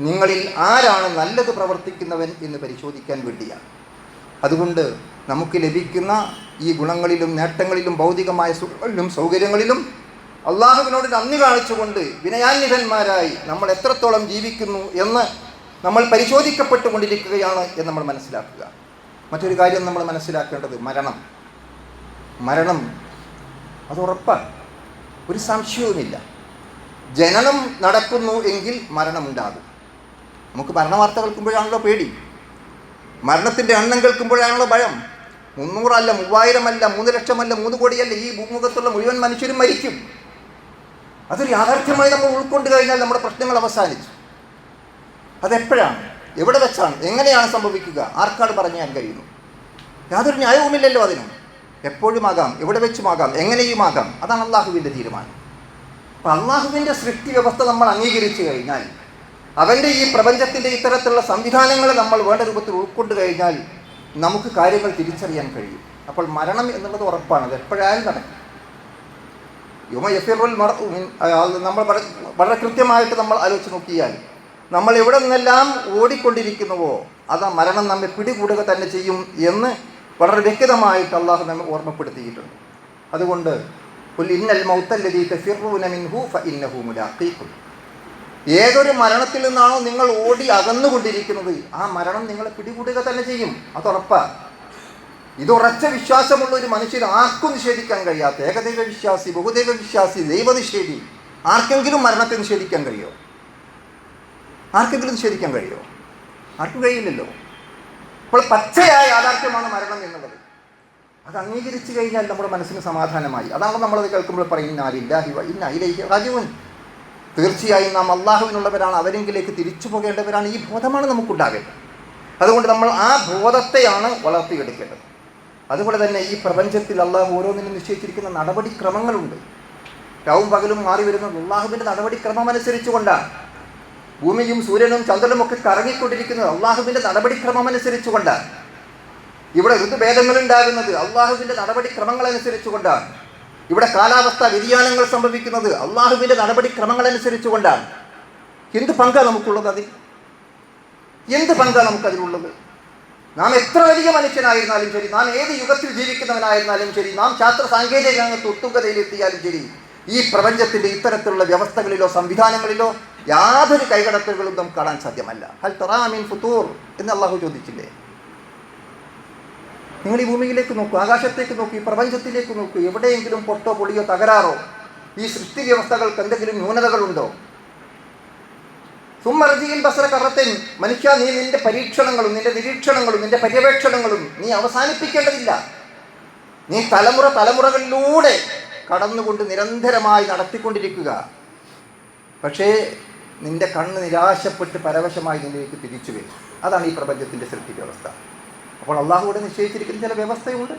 നിങ്ങളിൽ ആരാണ് നല്ലത് പ്രവർത്തിക്കുന്നവൻ എന്ന് പരിശോധിക്കാൻ വേണ്ടിയാണ്. അതുകൊണ്ട് നമുക്ക് ലഭിക്കുന്ന ഈ ഗുണങ്ങളിലും നേട്ടങ്ങളിലും ഭൗതികമായ സുഖങ്ങളിലും സൗകര്യങ്ങളിലും അള്ളാഹുവിനോട് നന്ദി കാണിച്ചുകൊണ്ട് വിനയാന്വിതന്മാരായി നമ്മൾ എത്രത്തോളം ജീവിക്കുന്നു എന്ന് നമ്മൾ പരിശോധിക്കപ്പെട്ടുകൊണ്ടിരിക്കുകയാണ് എന്ന് നമ്മൾ മനസ്സിലാക്കുക. മറ്റൊരു കാര്യം നമ്മൾ മനസ്സിലാക്കേണ്ടത് മരണം അത് ഉറപ്പാണ്, ഒരു സംശയവുമില്ല. ജനനം നടക്കുന്നു എങ്കിൽ മരണമുണ്ടാകും. നമുക്ക് മരണവാർത്ത കേൾക്കുമ്പോഴാണല്ലോ പേടി, മരണത്തിൻ്റെ എണ്ണം കേൾക്കുമ്പോഴാണല്ലോ ഭയം. 300 അല്ല, 3000 അല്ല, 3 ലക്ഷമല്ല, 3 കോടിയല്ല, ഈ ഭൂമുഖത്തുള്ള മുഴുവൻ മനുഷ്യരും മരിക്കും. അതൊരു യാഥാർത്ഥ്യമായി നമ്മൾ ഉൾക്കൊണ്ട് കഴിഞ്ഞാൽ നമ്മുടെ പ്രശ്നങ്ങൾ അവസാനിച്ചു. അതെപ്പോഴാണ്, എവിടെ വെച്ചാണ്, എങ്ങനെയാണ് സംഭവിക്കുക, ആർക്കാണ് പറയാൻ കഴിയുന്നു? യാതൊരു ന്യായവുമില്ലല്ലോ അതിനും. എപ്പോഴുമാകാം, എവിടെ വെച്ചുമാകാം, എങ്ങനെയുമാകാം. അതാണ് അള്ളാഹുവിൻ്റെ തീരുമാനം. അപ്പം അള്ളാഹുവിൻ്റെ സൃഷ്ടി വ്യവസ്ഥ നമ്മൾ അംഗീകരിച്ചു കഴിഞ്ഞാൽ, അവൻ്റെ ഈ പ്രപഞ്ചത്തിൻ്റെ ഇത്തരത്തിലുള്ള സംവിധാനങ്ങൾ നമ്മൾ വേണ്ട രൂപത്തിൽ ഉൾക്കൊണ്ട് കഴിഞ്ഞാൽ നമുക്ക് കാര്യങ്ങൾ തിരിച്ചറിയാൻ കഴിയും. അപ്പോൾ മരണം എന്നുള്ളത് ഉറപ്പാണ്, അത് എപ്പോഴായാലും നടക്കും. നമ്മൾ വളരെ കൃത്യമായിട്ട് നമ്മൾ ആലോചിച്ച് നോക്കിയാൽ നമ്മൾ എവിടെ നിന്നെല്ലാം ഓടിക്കൊണ്ടിരിക്കുന്നുവോ അത് ആ മരണം നമ്മെ പിടികൂടുക തന്നെ ചെയ്യും എന്ന് വളരെ വ്യക്തമായിട്ട് അള്ളാഹു നമ്മെ ഓർമ്മപ്പെടുത്തിയിട്ടുണ്ട്. അതുകൊണ്ട് ഇന്നൽ മൗത്തല്ലദീ തഫിറൂന മിൻഹു ഫഇന്നഹു മുലാഖീകും. ഏതൊരു മരണത്തിൽ നിന്നാണോ നിങ്ങൾ ഓടി അകന്നുകൊണ്ടിരിക്കുന്നത് ആ മരണം നിങ്ങളെ പിടികൂടുക തന്നെ ചെയ്യും, അതുറപ്പാണ്. ഇത് ഉറച്ച വിശ്വാസമുള്ള ഒരു മനുഷ്യന് ആർക്കും നിഷേധിക്കാൻ കഴിയാത്ത, ഏകദൈവ വിശ്വാസി, ബഹുദൈവ വിശ്വാസി, ദൈവനിഷേധി, ആർക്കെങ്കിലും മരണത്തെ നിഷേധിക്കാൻ കഴിയുമോ? ആർക്കെങ്കിലും നിഷേധിക്കാൻ കഴിയുമോ? ആർക്കും കഴിയില്ലല്ലോ. അപ്പോൾ പച്ചയായ യാഥാർത്ഥ്യമാണ് മരണം എന്നുള്ളത്. അത് അംഗീകരിച്ചു കഴിഞ്ഞാൽ നമ്മുടെ മനസ്സിന് സമാധാനമായി. അതാണ് നമ്മളത് കേൾക്കുമ്പോൾ പറയുന്ന തീർച്ചയായും നാം അള്ളാഹുവിനുള്ളവരാണ്, അവരെങ്കിലേക്ക് തിരിച്ചു പോകേണ്ടവരാണ്. ഈ ബോധമാണ് നമുക്കുണ്ടാകേണ്ടത്. അതുകൊണ്ട് നമ്മൾ ആ ബോധത്തെയാണ് വളർത്തിയെടുക്കേണ്ടത്. അതുപോലെ തന്നെ ഈ പ്രപഞ്ചത്തിൽ അള്ളാഹു ഓരോന്നിനും നിശ്ചയിച്ചിരിക്കുന്ന നടപടിക്രമങ്ങളുണ്ട്. രാവും പകലും മാറി വരുന്നത് അള്ളാഹുവിൻ്റെ നടപടിക്രമം അനുസരിച്ചുകൊണ്ടാണ്. ഭൂമിയും സൂര്യനും ചന്ദ്രനും ഒക്കെ കറങ്ങിക്കൊണ്ടിരിക്കുന്നത് അള്ളാഹുവിൻ്റെ നടപടിക്രമം അനുസരിച്ചുകൊണ്ടാണ്. ഇവിടെ ഋതുഭേദങ്ങൾ ഉണ്ടാകുന്നത് അള്ളാഹുവിൻ്റെ നടപടിക്രമങ്ങൾ അനുസരിച്ചുകൊണ്ടാണ്. ഇവിടെ കാലാവസ്ഥ വ്യതിയാനങ്ങൾ സംഭവിക്കുന്നത് അള്ളാഹുവിൻ്റെ നടപടിക്രമങ്ങൾ അനുസരിച്ചുകൊണ്ടാണ്. എന്ത് പങ്കാണ് നമുക്കുള്ളത് അതിൽ? എന്ത് പങ്കാണ് നമുക്കതിലുള്ളത്? നാം എത്ര വലിയ മനുഷ്യനായിരുന്നാലും ശരി, നാം ഏത് യുഗത്തിൽ ജീവിക്കുന്നവനായിരുന്നാലും ശരി, നാം ശാസ്ത്ര സാങ്കേതിക രംഗത്ത് ഉത്തുംഗതയിലെത്തിയാലും ശരി, ഈ പ്രപഞ്ചത്തിൻ്റെ ഇത്തരത്തിലുള്ള വ്യവസ്ഥകളിലോ സംവിധാനങ്ങളിലോ യാതൊരു കൈകടത്തലുകളും നമുക്ക് കാണാൻ സാധ്യമല്ല. ഹൽ തറാ മിൻ ഫുതൂർ എന്ന് അള്ളാഹു ചോദിച്ചില്ലേ? നിങ്ങൾ ഈ ഭൂമിയിലേക്ക് നോക്കൂ, ആകാശത്തേക്ക് നോക്കൂ, ഈ പ്രപഞ്ചത്തിലേക്ക് നോക്കൂ. എവിടെയെങ്കിലും പൊട്ടോ പൊടിയോ തകരാറോ, ഈ സൃഷ്ടി വ്യവസ്ഥകൾക്ക് എന്തെങ്കിലും ന്യൂനതകളുണ്ടോ? സുമ്മർജിയിൽ ബസറ കറത്തൻ, മനുഷ്യ, നീ നിന്റെ പരീക്ഷണങ്ങളും നിന്റെ നിരീക്ഷണങ്ങളും നിന്റെ പര്യവേക്ഷണങ്ങളും നീ അവസാനിപ്പിക്കേണ്ടതില്ല. നീ തലമുറകളിലൂടെ കടന്നുകൊണ്ട് നിരന്തരമായി നടത്തിക്കൊണ്ടിരിക്കുക. പക്ഷേ നിൻ്റെ കണ്ണ് നിരാശപ്പെട്ട് പരവശമായി നിന്നിലേക്ക് തിരിച്ചു വരും. അതാണ് ഈ പ്രപഞ്ചത്തിൻ്റെ സൃഷ്ടി വ്യവസ്ഥ. അപ്പോൾ അള്ളാഹു ഇവിടെ നിശ്ചയിച്ചിരിക്കുന്ന ചില വ്യവസ്ഥയുണ്ട്.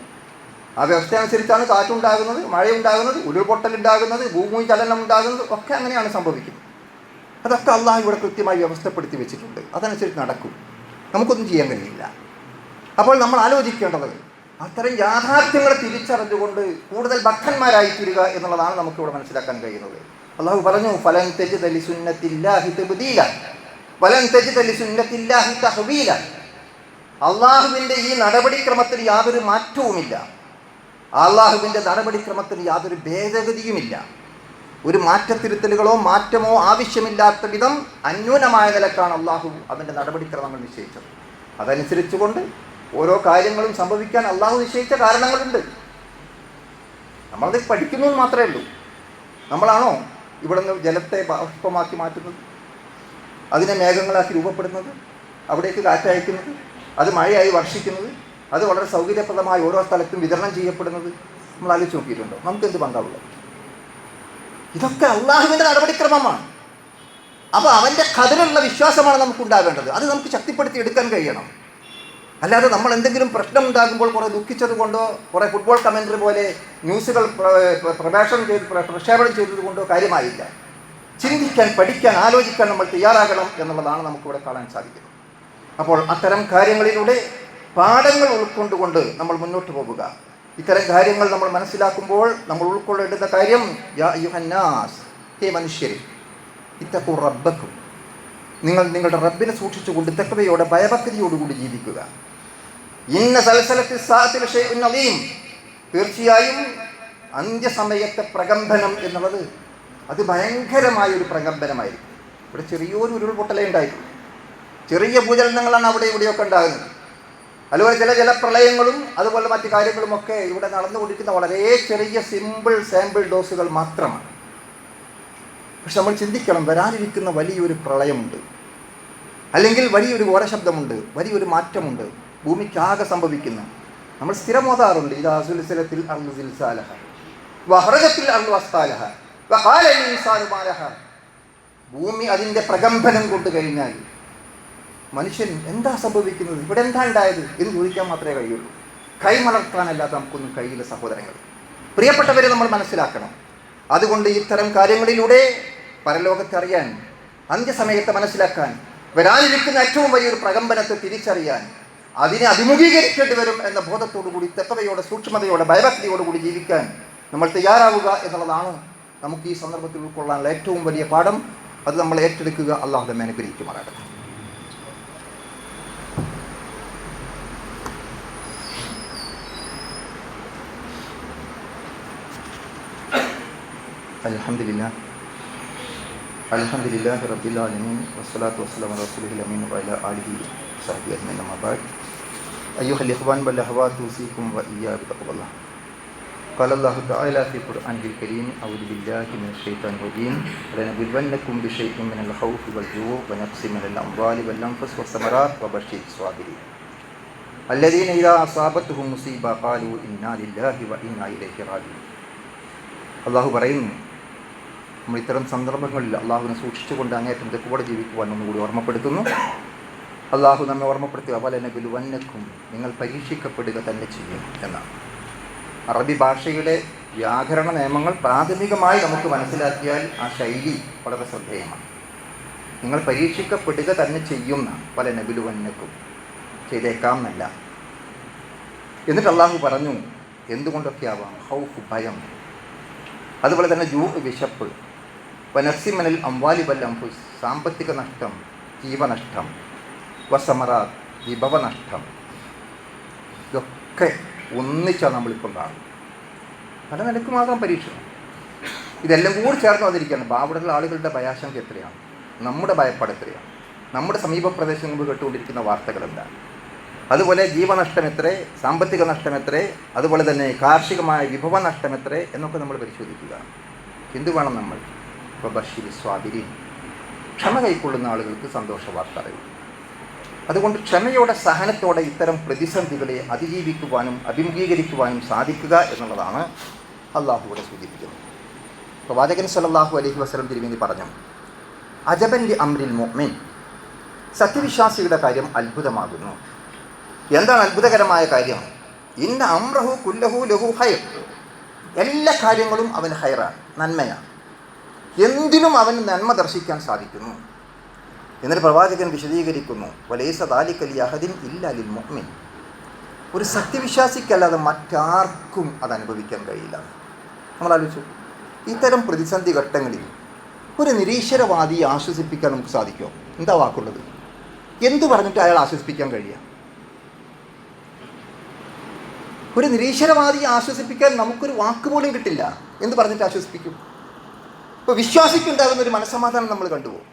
ആ വ്യവസ്ഥ അനുസരിച്ചാണ് കാറ്റുണ്ടാകുന്നത്, മഴയുണ്ടാകുന്നത്, ഉരുൾപൊട്ടലുണ്ടാകുന്നത്, ഭൂമി ചലനം ഉണ്ടാകുന്നത്, ഒക്കെ അങ്ങനെയാണ് സംഭവിക്കുന്നത്. അതൊക്കെ അള്ളാഹു ഇവിടെ കൃത്യമായി വ്യവസ്ഥപ്പെടുത്തി വെച്ചിട്ടുണ്ട്. അതനുസരിച്ച് നടക്കും, നമുക്കൊന്നും ചെയ്യാൻ കഴിയില്ല. അപ്പോൾ നമ്മൾ ആലോചിക്കേണ്ടത് അത്തരം യാഥാർത്ഥ്യങ്ങളെ തിരിച്ചറിഞ്ഞുകൊണ്ട് കൂടുതൽ ഭക്തന്മാരായി തീരുക എന്നുള്ളതാണ് നമുക്കിവിടെ മനസ്സിലാക്കാൻ കഴിയുന്നത്. അള്ളാഹു പറഞ്ഞു, ഫലൻ തജിദ ലിസുന്നത്തില്ലാഹി തബ്ദീല വലൻ തജിദ ലിസുന്നത്തില്ലാഹി തഹ്വീല. അള്ളാഹുവിൻ്റെ ഈ നടപടിക്രമത്തിന് യാതൊരു മാറ്റവുമില്ല. അള്ളാഹുവിൻ്റെ നടപടിക്രമത്തിന് യാതൊരു ഭേദഗതിയുമില്ല. ഒരു മാറ്റത്തിരുത്തലുകളോ മാറ്റമോ ആവശ്യമില്ലാത്ത വിധം അന്യൂനമായ നിലക്കാണ് അള്ളാഹു അവൻ്റെ നടപടിക്രമങ്ങൾ നിശ്ചയിച്ചത്. അതനുസരിച്ചുകൊണ്ട് ഓരോ കാര്യങ്ങളും സംഭവിക്കാൻ അള്ളാഹു നിശ്ചയിച്ച കാരണങ്ങളുണ്ട്. നമ്മളത് പഠിക്കുന്നു മാത്രമേ ഉള്ളൂ. നമ്മളാണോ ഇവിടെ നിന്ന് ജലത്തെ ബാഷ്പമാക്കി മാറ്റുന്നത്, അതിനെ മേഘങ്ങളാക്കി രൂപപ്പെടുന്നത്, അവിടേക്ക് കാറ്റയക്കുന്നത്, അത് മഴയായി വർഷിക്കുന്നത്, അത് വളരെ സൗകര്യപ്രദമായി ഓരോ സ്ഥലത്തും വിതരണം ചെയ്യപ്പെടുന്നത്? നമ്മൾ ആലോചിച്ച് നോക്കിയിട്ടുണ്ടോ? നമുക്കെന്ത് പങ്കാവുള്ളത്? ഇതൊക്കെ അള്ളാഹുവിൻ്റെ നടപടിക്രമമാണ്. അപ്പോൾ അവൻ്റെ ഖദറിലുള്ള വിശ്വാസമാണ് നമുക്കുണ്ടാവേണ്ടത്. അത് നമുക്ക് ശക്തിപ്പെടുത്തി എടുക്കാൻ കഴിയണം. അല്ലാതെ നമ്മൾ എന്തെങ്കിലും പ്രശ്നം ഉണ്ടാകുമ്പോൾ കുറേ ദുഃഖിച്ചത് കൊണ്ടോ കുറേ ഫുട്ബോൾ കമൻറ്ററി പോലെ ന്യൂസുകൾ പ്രക്ഷേപണം ചെയ്തത് കൊണ്ടോ കാര്യമായില്ല. ചിന്തിക്കാൻ, പഠിക്കാൻ, ആലോചിക്കാൻ നമ്മൾ തയ്യാറാകണം എന്നുള്ളതാണ് നമുക്കിവിടെ കാണാൻ സാധിക്കുന്നത്. അപ്പോൾ അത്തരം കാര്യങ്ങളിലൂടെ പാഠങ്ങൾ ഉൾക്കൊണ്ടുകൊണ്ട് നമ്മൾ മുന്നോട്ട് പോകുക. ഇത്തരം കാര്യങ്ങൾ നമ്മൾ മനസ്സിലാക്കുമ്പോൾ നമ്മൾ ഉൾക്കൊള്ളേണ്ടുന്ന കാര്യം, യാ അയ്യുഹന്നാസ്, ഹേ മനുഷ്യരെ, ഇത്തഖൂ റബ്ബക്കും, നിങ്ങൾ നിങ്ങളുടെ റബ്ബിനെ സൂക്ഷിച്ചുകൊണ്ട് തഖ്വയോടെ ഭയഭക്തിയോടുകൂടി ജീവിക്കുക. ഇന്ന സൽസലത്തി സാഅത്തിൽ ഷൈഉൻ അദീം, തീർച്ചയായും അന്ത്യസമയത്തെ പ്രകമ്പനം എന്നുള്ളത് അത് ഭയങ്കരമായൊരു പ്രകമ്പനമായിരിക്കും. ഇവിടെ ചെറിയൊരു ഉരുൾപൊട്ടലേ ഉണ്ടായിട്ടുള്ളൂ. ചെറിയ ഭൂചലനങ്ങളാണ് അവിടെ ഇവിടെയൊക്കെ ഉണ്ടാകുന്നത്. അതുപോലെ ചില ജലപ്രളയങ്ങളും അതുപോലെ മറ്റു കാര്യങ്ങളുമൊക്കെ ഇവിടെ നടന്നുകൊണ്ടിരിക്കുന്ന വളരെ ചെറിയ സിമ്പിൾ സാമ്പിൾ ഡോസുകൾ മാത്രമാണ്. പക്ഷെ നമ്മൾ ചിന്തിക്കണം, വരാനിരിക്കുന്ന വലിയൊരു പ്രളയമുണ്ട്, അല്ലെങ്കിൽ വലിയൊരു ഘോരശബ്ദമുണ്ട്, വലിയൊരു മാറ്റമുണ്ട്, ഭൂമിക്കാകെ സംഭവിക്കുന്നു. നമ്മൾ സ്ഥിരം ഓതാറുണ്ട്, ഇദാ സുൽസിലത്തിൽ അർളു സിൽസാലഹ വഖറജത്തിൽ അർളു അസ്താലഹ വഖാലൽ ഇൻസാനു മാ ലഹ. ഭൂമി അതിൻ്റെ പ്രകമ്പനം കൊണ്ട് കഴിഞ്ഞാൽ മനുഷ്യൻ എന്താ സംഭവിക്കുന്നത്, ഇവിടെ എന്താ ഉണ്ടായത് എന്ന് ചോദിക്കാൻ മാത്രമേ കഴിയുള്ളൂ. കൈമലർത്താനല്ലാതെ നമുക്കൊന്നും കഴിയില്ല സഹോദരങ്ങൾ. പ്രിയപ്പെട്ടവരെ, നമ്മൾ മനസ്സിലാക്കണം. അതുകൊണ്ട് ഇത്തരം കാര്യങ്ങളിലൂടെ പരലോകത്തെ അറിയാൻ, അന്ത്യസമയത്തെ മനസ്സിലാക്കാൻ, വരാനിരിക്കുന്ന ഏറ്റവും വലിയൊരു പ്രകമ്പനത്തെ തിരിച്ചറിയാൻ, അതിനെ അഭിമുഖീകരിക്കേണ്ടി വരും എന്ന ബോധത്തോടുകൂടി തഖ്വയോടെ, സൂക്ഷ്മതയോടെ, ഭയഭക്തിയോടുകൂടി ജീവിക്കാൻ നമ്മൾ തയ്യാറാവുക എന്നുള്ളതാണ് നമുക്ക് ഈ സന്ദർഭത്തിൽ ഉൾക്കൊള്ളാനുള്ള ഏറ്റവും വലിയ പാഠം. അത് നമ്മൾ ഏറ്റെടുക്കുക. അല്ലാഹു നമ്മെ അനുഗ്രഹിക്കുമാറാകട്ടെ. അൽഹംദുലില്ലാഹി റബ്ബിൽ ആലമീൻ വസ്സലാത്തു വസ്സലാമു അലാ റസൂലിൽ അമീൻ വഅലാ ആലിഹി വസഹ്ബിഹി അജ്മഈൻ. അമ്മാ ബഅദ്. അയ്യുഹൽ ഇഖ്വാൻ വൽ അഖ്വാതു ഉസീകും വഇയ്യാ ബിത്തഖ്വല്ലാഹ്. ഖാല അല്ലാഹു തആല ഫീ ഖുർആനിൽ കരീം അഊദു ബില്ലാഹി മിനശ് ശൈത്വാനിർ റജീം വലനബുവന്നകും ബിശൈഇൻ മിനൽ ഖൗഫി വൽ ജൂഇ വനഖ്സിൻ മിനൽ അംവാലി വൽ അൻഫുസി വസ്സമറാത്ത് വബശ്ശിരിസ് സ്വാബിരീൻ അല്ലദീന ഇദാ അസാബത്തുഹും മുസീബ ഖാലൂ ഇന്നാ ലില്ലാഹി വ ഇന്നാ ഇലൈഹി റാജിഊൻ. അള്ളാഹു പറയുന്നു, നമ്മൾ ഇത്തരം സന്ദർഭങ്ങളിൽ അള്ളാഹുവിനെ സൂക്ഷിച്ചുകൊണ്ട് അങ്ങേറ്റം തെക്കുകൂടെ ജീവിക്കുവാൻ ഒന്നുകൂടി ഓർമ്മപ്പെടുത്തുന്നു. അള്ളാഹു നമ്മെ ഓർമ്മപ്പെടുത്തുക, വലനബുവന്നകും, നിങ്ങൾ പരീക്ഷിക്കപ്പെടുക തന്നെ ചെയ്യും എന്നാണ്. അറബി ഭാഷയുടെ വ്യാകരണ നിയമങ്ങൾ പ്രാഥമികമായി നമുക്ക് മനസ്സിലാക്കിയാൽ ആ ശൈലി വളരെ ശ്രദ്ധേയമാണ്. നിങ്ങൾ പരീക്ഷിക്കപ്പെടുക തന്നെ ചെയ്യുന്ന വലനബുവന്നകും, ചെയ്തേക്കാം എന്നല്ല. എന്നിട്ട് അള്ളാഹു പറഞ്ഞു എന്തുകൊണ്ടൊക്കെയാവാം. ഹൗഫ്, ഭയം, അതുപോലെ തന്നെ ജൂ, വിശപ്പ്, വനഫ്സിമിനൽ അംവാലി വൽ അൻഫുസ്, സാമ്പത്തിക നഷ്ടം, ജീവനഷ്ടം, വസമറാത്ത്, വിഭവനഷ്ടം, ഇതൊക്കെ ഒന്നിച്ചാണ് നമ്മളിപ്പം കാണുന്നത്. പല നിലക്കുമാകാം പരീക്ഷണം. ഇതെല്ലാം കൂടി ചേർന്ന് വന്നിരിക്കുകയാണ്. അവിടെയുള്ള ആളുകളുടെ ഭയാശങ്ക എത്രയാണ്, നമ്മുടെ ഭയപ്പാട് എത്രയാണ്, നമ്മുടെ സമീപ പ്രദേശങ്ങളിൽ കേട്ടുകൊണ്ടിരിക്കുന്ന വാർത്തകൾ എന്താണ്, അതുപോലെ ജീവനഷ്ടം എത്രേ, സാമ്പത്തിക നഷ്ടം എത്രേ, അതുപോലെ തന്നെ കാർഷികമായ വിഭവ നഷ്ടം എത്രേ എന്നൊക്കെ നമ്മൾ പരിശോധിക്കുക. എന്തു വേണം നമ്മൾ? ബശ്ശിരി സ്വാബിരീൻ, ക്ഷമ കൈക്കൊള്ളുന്ന ആളുകൾക്ക് സന്തോഷ വാർത്ത അറിയും. അതുകൊണ്ട് ക്ഷമയോടെ, സഹനത്തോടെ ഇത്തരം പ്രതിസന്ധികളെ അതിജീവിക്കുവാനും അഭിമുഖീകരിക്കുവാനും സാധിക്കുക എന്നുള്ളതാണ് അള്ളാഹു ഇവിടെ സൂചിപ്പിക്കുന്നത്. പ്രവാചകൻ സല്ലല്ലാഹു അലൈഹി വസല്ലം തിരുമേനി പറഞ്ഞു, അജബൻ ലി അംരിൽ മുഅ്മിൻ, സത്യവിശ്വാസിയുടെ കാര്യം അത്ഭുതമാകുന്നു. എന്താണ് അത്ഭുതകരമായ കാര്യം? ഇന്ന അംറഹു കുല്ലഹു ലഹു ഖൈർ, എല്ലാ കാര്യങ്ങളും അവന് ഖൈറാണ്, നന്മയാണ്. എന്തിനും അവന് നന്മ ദർശിക്കാൻ സാധിക്കുന്നു. എന്നിട്ട് പ്രവാചകൻ വിശദീകരിക്കുന്നു, വലൈസ ദാലിക ലി അഹദിൻ ഇല്ലാ ലിൽ മുഅ്മിൻ, ഒരു സത്യവിശ്വാസിക്കല്ലാതെ മറ്റാർക്കും അത് അനുഭവിക്കാൻ കഴിയില്ല. നമ്മൾ ആലോചിച്ചു, ഇത്തരം പ്രതിസന്ധി ഘട്ടങ്ങളിൽ ഒരു നിരീശ്വരവാദിയെ ആശ്വസിപ്പിക്കാൻ നമുക്ക് സാധിക്കുമോ? എന്താ വാക്കുള്ളത്? എന്തു പറഞ്ഞിട്ട് അയാൾ ആശ്വസിപ്പിക്കാൻ കഴിയുക? ഒരു നിരീശ്വരവാദിയെ ആശ്വസിപ്പിക്കാൻ നമുക്കൊരു വാക്ക് പോലും കിട്ടില്ല. എന്ത് പറഞ്ഞിട്ട് ആശ്വസിപ്പിക്കും? ഇപ്പോൾ വിശ്വാസിക്കുണ്ടാകുന്ന ഒരു മനസ്സമാധാനം നമ്മൾ കണ്ടുപോകും.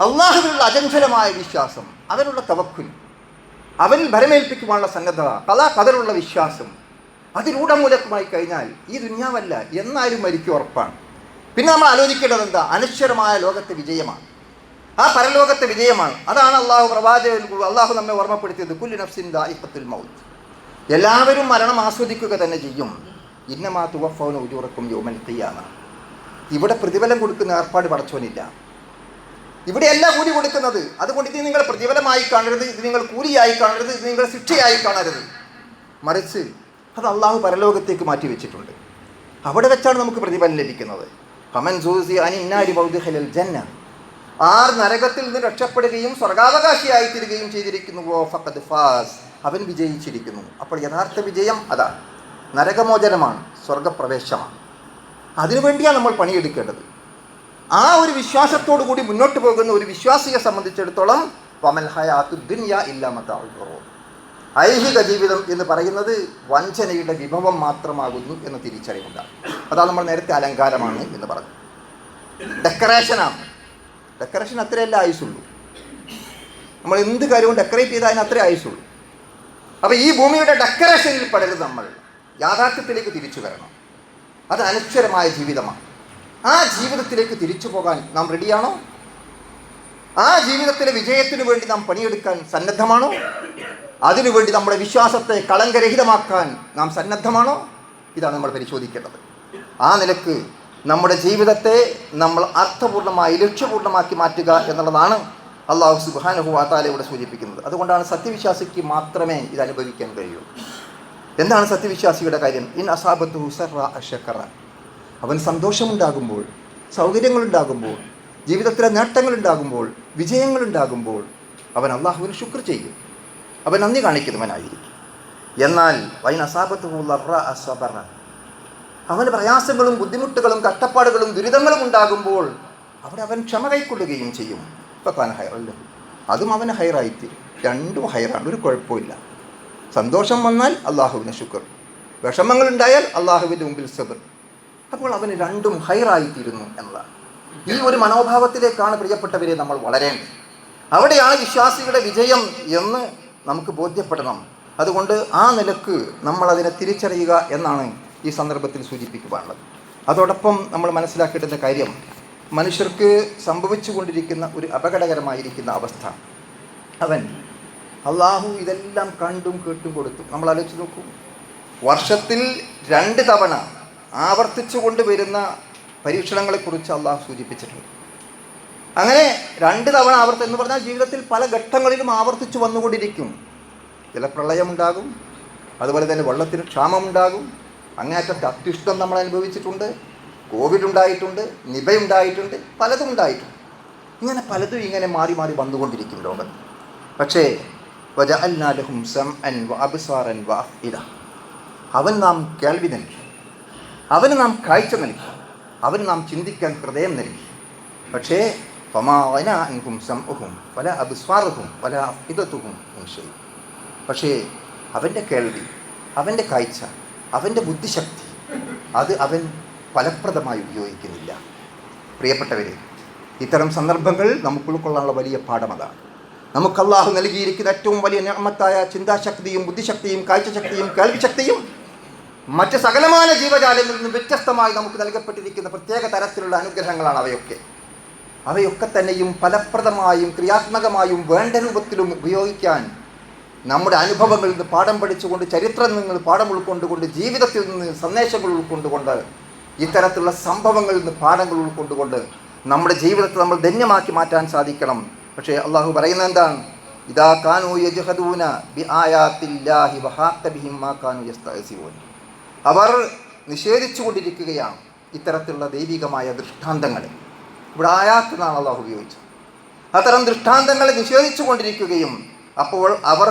അള്ളാഹുവിനുള്ള അചഞ്ചലമായ വിശ്വാസം, അവനുള്ള തവക്കുൽ, അവനിൽ ഭരമേൽപ്പിക്കുവാനുള്ള സന്നദ്ധത, കദറുള്ള വിശ്വാസം, അതിലൂഢമൂലകമായി കഴിഞ്ഞാൽ ഈ ദുന്യാവല്ല, എന്നാലും മരിക്കും ഉറപ്പാണ്. പിന്നെ നമ്മൾ ആലോചിക്കേണ്ടത് എന്താ? അനശ്വരമായ ലോകത്തെ വിജയമാണ്, ആ പരലോകത്തെ വിജയമാണ്. അതാണ് അള്ളാഹു നമ്മെ ഓർമ്മപ്പെടുത്തിയത്, കുല്ലു നഫ്സിൻ ദാഇഖത്തുൽ മൗത്ത്, എല്ലാവരും മരണം ആസ്വദിക്കുക തന്നെ ചെയ്യും. ഇന്നമാ തുവഫൗന ഉജൂറക്കും യൗമൽ ഖിയാമ, ഇവിടെ പ്രതിഫലം കൊടുക്കുന്ന ഏർപ്പാട് പടച്ചോനില്ല. ഇവിടെയല്ല കൂലി കൊടുക്കുന്നത്. അതുകൊണ്ട് ഇത് നിങ്ങൾ പ്രതിഫലമായി കാണരുത്, ഇത് നിങ്ങൾ കൂലിയായി കാണരുത്, ഇത് നിങ്ങൾ ശിക്ഷയായി കാണരുത്. മറിച്ച് അത് അള്ളാഹു പരലോകത്തേക്ക് മാറ്റി വെച്ചിട്ടുണ്ട്. അവിടെ വെച്ചാണ് നമുക്ക് പ്രതിഫലം ലഭിക്കുന്നത്. ഫമൻ സൂസി അനിന്നാരി വൗദിഖലൽ ജന്ന, ആർ നരകത്തിൽ നിന്ന് രക്ഷപ്പെടുകയും സ്വർഗാവകാശിയായി തീരുകയും ചെയ്തിരിക്കുന്നുവോ ഫഖദ് ഫാസ്, അവൻ വിജയിച്ചിരിക്കുന്നു. അപ്പോൾ യഥാർത്ഥ വിജയം അതാണ്, നരകമോചനമാണ്, സ്വർഗപ്രവേശമാണ്. അതിനുവേണ്ടിയാണ് നമ്മൾ പണിയെടുക്കേണ്ടത്. ആ ഒരു വിശ്വാസത്തോടു കൂടി മുന്നോട്ട് പോകുന്ന ഒരു വിശ്വാസിയെ സംബന്ധിച്ചിടത്തോളം വമൽ ഹയാത്തുദ് ദുനിയ ഇല്ലാ മതാഉൽ ഖുറൂർ, ഐഹിക ജീവിതം എന്ന് പറയുന്നത് വഞ്ചനയുടെ വിഭവം മാത്രമാകുന്നു എന്ന തിരിച്ചറിവുണ്ടാകും. അതാണ് നമ്മൾ നേരത്തെ അലങ്കാരമാണ് എന്ന് പറഞ്ഞു. ഡെക്കറേഷനാണ്. ഡെക്കറേഷൻ അത്രയല്ല ആയുസുള്ളൂ. നമ്മൾ എന്ത് കാര്യവും ഡെക്കറേറ്റ് ചെയ്താൽ അതിന് അത്രേ ആയുസുള്ളൂ. അപ്പോൾ ഈ ഭൂമിയുടെ ഡെക്കറേഷനിൽ പെടരുത്, നമ്മൾ യാഥാർത്ഥ്യത്തിലേക്ക് തിരിച്ചു വരണം. അത് അനശ്വരമായ ജീവിതമാണ്. ആ ജീവിതത്തിലേക്ക് തിരിച്ചു പോകാൻ നാം റെഡിയാണോ? ആ ജീവിതത്തിലെ വിജയത്തിനു വേണ്ടി നാം പണിയെടുക്കാൻ സന്നദ്ധമാണോ? അതിനുവേണ്ടി നമ്മുടെ വിശ്വാസത്തെ കളങ്കരഹിതമാക്കാൻ നാം സന്നദ്ധമാണോ? ഇതാണ് നമ്മൾ പരിശോധിക്കേണ്ടത്. ആ നിലക്ക് നമ്മുടെ ജീവിതത്തെ നമ്മൾ അർത്ഥപൂർണ്ണമായി ലക്ഷ്യപൂർണ്ണമാക്കി മാറ്റുക എന്നുള്ളതാണ് അള്ളാഹു സുബ്ഹാനഹു വ തആല ഇവിടെ സൂചിപ്പിക്കുന്നത്. അതുകൊണ്ടാണ് സത്യവിശ്വാസിക്ക് മാത്രമേ ഇത് അനുഭവിക്കാൻ കഴിയൂ. എന്താണ് സത്യവിശ്വാസിയുടെ കാര്യം? ഇൻ അസാബത്തുഹു സർറ അശക്കറ, അവൻ സന്തോഷമുണ്ടാകുമ്പോൾ, സൗകര്യങ്ങളുണ്ടാകുമ്പോൾ, ജീവിതത്തിലെ നേട്ടങ്ങളുണ്ടാകുമ്പോൾ, വിജയങ്ങളുണ്ടാകുമ്പോൾ അവൻ അള്ളാഹുവിന് ശുക്ർ ചെയ്യും, അവൻ നന്ദി കാണിക്കുന്നവനായിരിക്കും. എന്നാൽ വൈൻ അസാബത്തുഹു ലറ അസബറ, അവന് പ്രയാസങ്ങളും ബുദ്ധിമുട്ടുകളും കഷ്ടപ്പാടുകളും ദുരിതങ്ങളും ഉണ്ടാകുമ്പോൾ അവിടെ അവൻ ക്ഷമ കൈക്കൊള്ളുകയും ചെയ്യും. ഇപ്പം താൻ ഹൈറല്ല, അതും അവന് ഹൈറായിത്തീരും. രണ്ടും ഹൈറാണ്, ഒരു കുഴപ്പമില്ല. സന്തോഷം വന്നാൽ അള്ളാഹുവിന് ശുക്ർ, വിഷമങ്ങളുണ്ടായാൽ അള്ളാഹുവിൻ്റെ മുമ്പിൽ സബർ. അപ്പോൾ അവന് രണ്ടും ഹൈറായിത്തീരുന്നു എന്നതാണ്. ഈ ഒരു മനോഭാവത്തിലേക്കാണ് പ്രിയപ്പെട്ടവരെ നമ്മൾ വളരേണ്ടത്. അവിടെയാണ് വിശ്വാസിയുടെ വിജയം എന്ന് നമുക്ക് ബോധ്യപ്പെടണം. അതുകൊണ്ട് ആ നിലക്ക് നമ്മളതിനെ തിരിച്ചറിയുക എന്നാണ് ഈ സന്ദർഭത്തിൽ സൂചിപ്പിക്കുവാനുള്ളത്. അതോടൊപ്പം നമ്മൾ മനസ്സിലാക്കേണ്ടുന്ന കാര്യം, മനുഷ്യർക്ക് സംഭവിച്ചു കൊണ്ടിരിക്കുന്ന ഒരു അപകടകരമായിരിക്കുന്ന അവസ്ഥ, അവൻ അള്ളാഹു ഇതെല്ലാം കണ്ടും കേട്ടും കൊടുത്തു. നമ്മൾ ആലോചിച്ച് നോക്കൂ, വർഷത്തിൽ 2 തവണ ആവർത്തിച്ചു കൊണ്ടുവരുന്ന പരീക്ഷണങ്ങളെക്കുറിച്ച് അള്ളാഹു സൂചിപ്പിച്ചിട്ടുണ്ട്. അങ്ങനെ 2 തവണ എന്ന് പറഞ്ഞാൽ ജീവിതത്തിൽ പല ഘട്ടങ്ങളിലും ആവർത്തിച്ചു വന്നുകൊണ്ടിരിക്കും. ചില പ്രളയമുണ്ടാകും, അതുപോലെ തന്നെ വെള്ളത്തിന് ക്ഷാമമുണ്ടാകും, അങ്ങേയറ്റത്തെ അത്യുഷ്ണം നമ്മൾ അനുഭവിച്ചിട്ടുണ്ട്, കോവിഡ് ഉണ്ടായിട്ടുണ്ട്, നിപയുണ്ടായിട്ടുണ്ട്, പലതും ഉണ്ടായിട്ടുണ്ട്. ഇങ്ങനെ പലതും ഇങ്ങനെ മാറി മാറി വന്നുകൊണ്ടിരിക്കും ലോകത്ത്. പക്ഷേ വജഅൽനാ ലഹും സമഅൻ വഅബ്സാറൻ വഅഫ്ഇദ, അവൻ നാം കേൾവി നൽകി, അവന് നാം കാഴ്ച നൽകി, അവന് നാം ചിന്തിക്കാൻ ഹൃദയം നൽകി. പക്ഷേ ഫമാ ഗനാ അൻഹും സമഉഹും വലാ അബ്സാറുഹും വലാ അഫ്ഇദതുഹും മിൻ ഷൈ, പക്ഷേ അവൻ്റെ കേൾവി, അവൻ്റെ കാഴ്ച, അവൻ്റെ ബുദ്ധിശക്തി അത് അവൻ ഫലപ്രദമായി ഉപയോഗിക്കുന്നില്ല. പ്രിയപ്പെട്ടവരെ, ഇത്തരം സന്ദർഭങ്ങൾ നമുക്ക് ഉൾക്കൊള്ളാനുള്ള വലിയ പാഠം അതാണ്. നമുക്ക് അള്ളാഹു നൽകിയിരിക്കുന്ന ഏറ്റവും വലിയ നിഅമത്തായ ചിന്താശക്തിയും ബുദ്ധിശക്തിയും കാഴ്ചശക്തിയും കേൾവിശക്തിയും മറ്റ് സകലമായ ജീവജാലങ്ങളിൽ നിന്ന് വ്യത്യസ്തമായി നമുക്ക് നൽകപ്പെട്ടിരിക്കുന്ന പ്രത്യേക തരത്തിലുള്ള അനുഗ്രഹങ്ങളാണ് അവയൊക്കെ തന്നെയും ഫലപ്രദമായും ക്രിയാത്മകമായും വേണ്ട രൂപത്തിലും ഉപയോഗിക്കാൻ നമ്മുടെ അനുഭവങ്ങളിൽ നിന്ന് പാഠം പഠിച്ചുകൊണ്ട്, ചരിത്രത്തിൽ നിന്ന് പാഠം ഉൾക്കൊണ്ടുകൊണ്ട്, ജീവിതത്തിൽ നിന്ന് സന്ദേശങ്ങൾ ഉൾക്കൊണ്ടുകൊണ്ട്, ഇത്തരത്തിലുള്ള സംഭവങ്ങളിൽ നിന്ന് പാഠങ്ങൾ ഉൾക്കൊണ്ടുകൊണ്ട് നമ്മുടെ ജീവിതത്തെ നമ്മൾ ധന്യമാക്കി മാറ്റാൻ സാധിക്കണം. പക്ഷേ അള്ളാഹു പറയുന്നത് എന്താണ്? ഇദാ കാനൂ യജ്ഹദൂന ബിആയാത്തില്ലാഹി വഹാഖ ബിഹിം മാ കാനൂ യസ്തഹ്സിഊൻ. അവർ നിഷേധിച്ചു കൊണ്ടിരിക്കുകയാണ് ഇത്തരത്തിലുള്ള ദൈവികമായ ദൃഷ്ടാന്തങ്ങളെ. ഇവിടെ ആയാത്ത് എന്നാണ് അള്ളാഹു ഉപയോഗിച്ചത്. അത്തരം ദൃഷ്ടാന്തങ്ങളെ നിഷേധിച്ചു കൊണ്ടിരിക്കുകയും അപ്പോൾ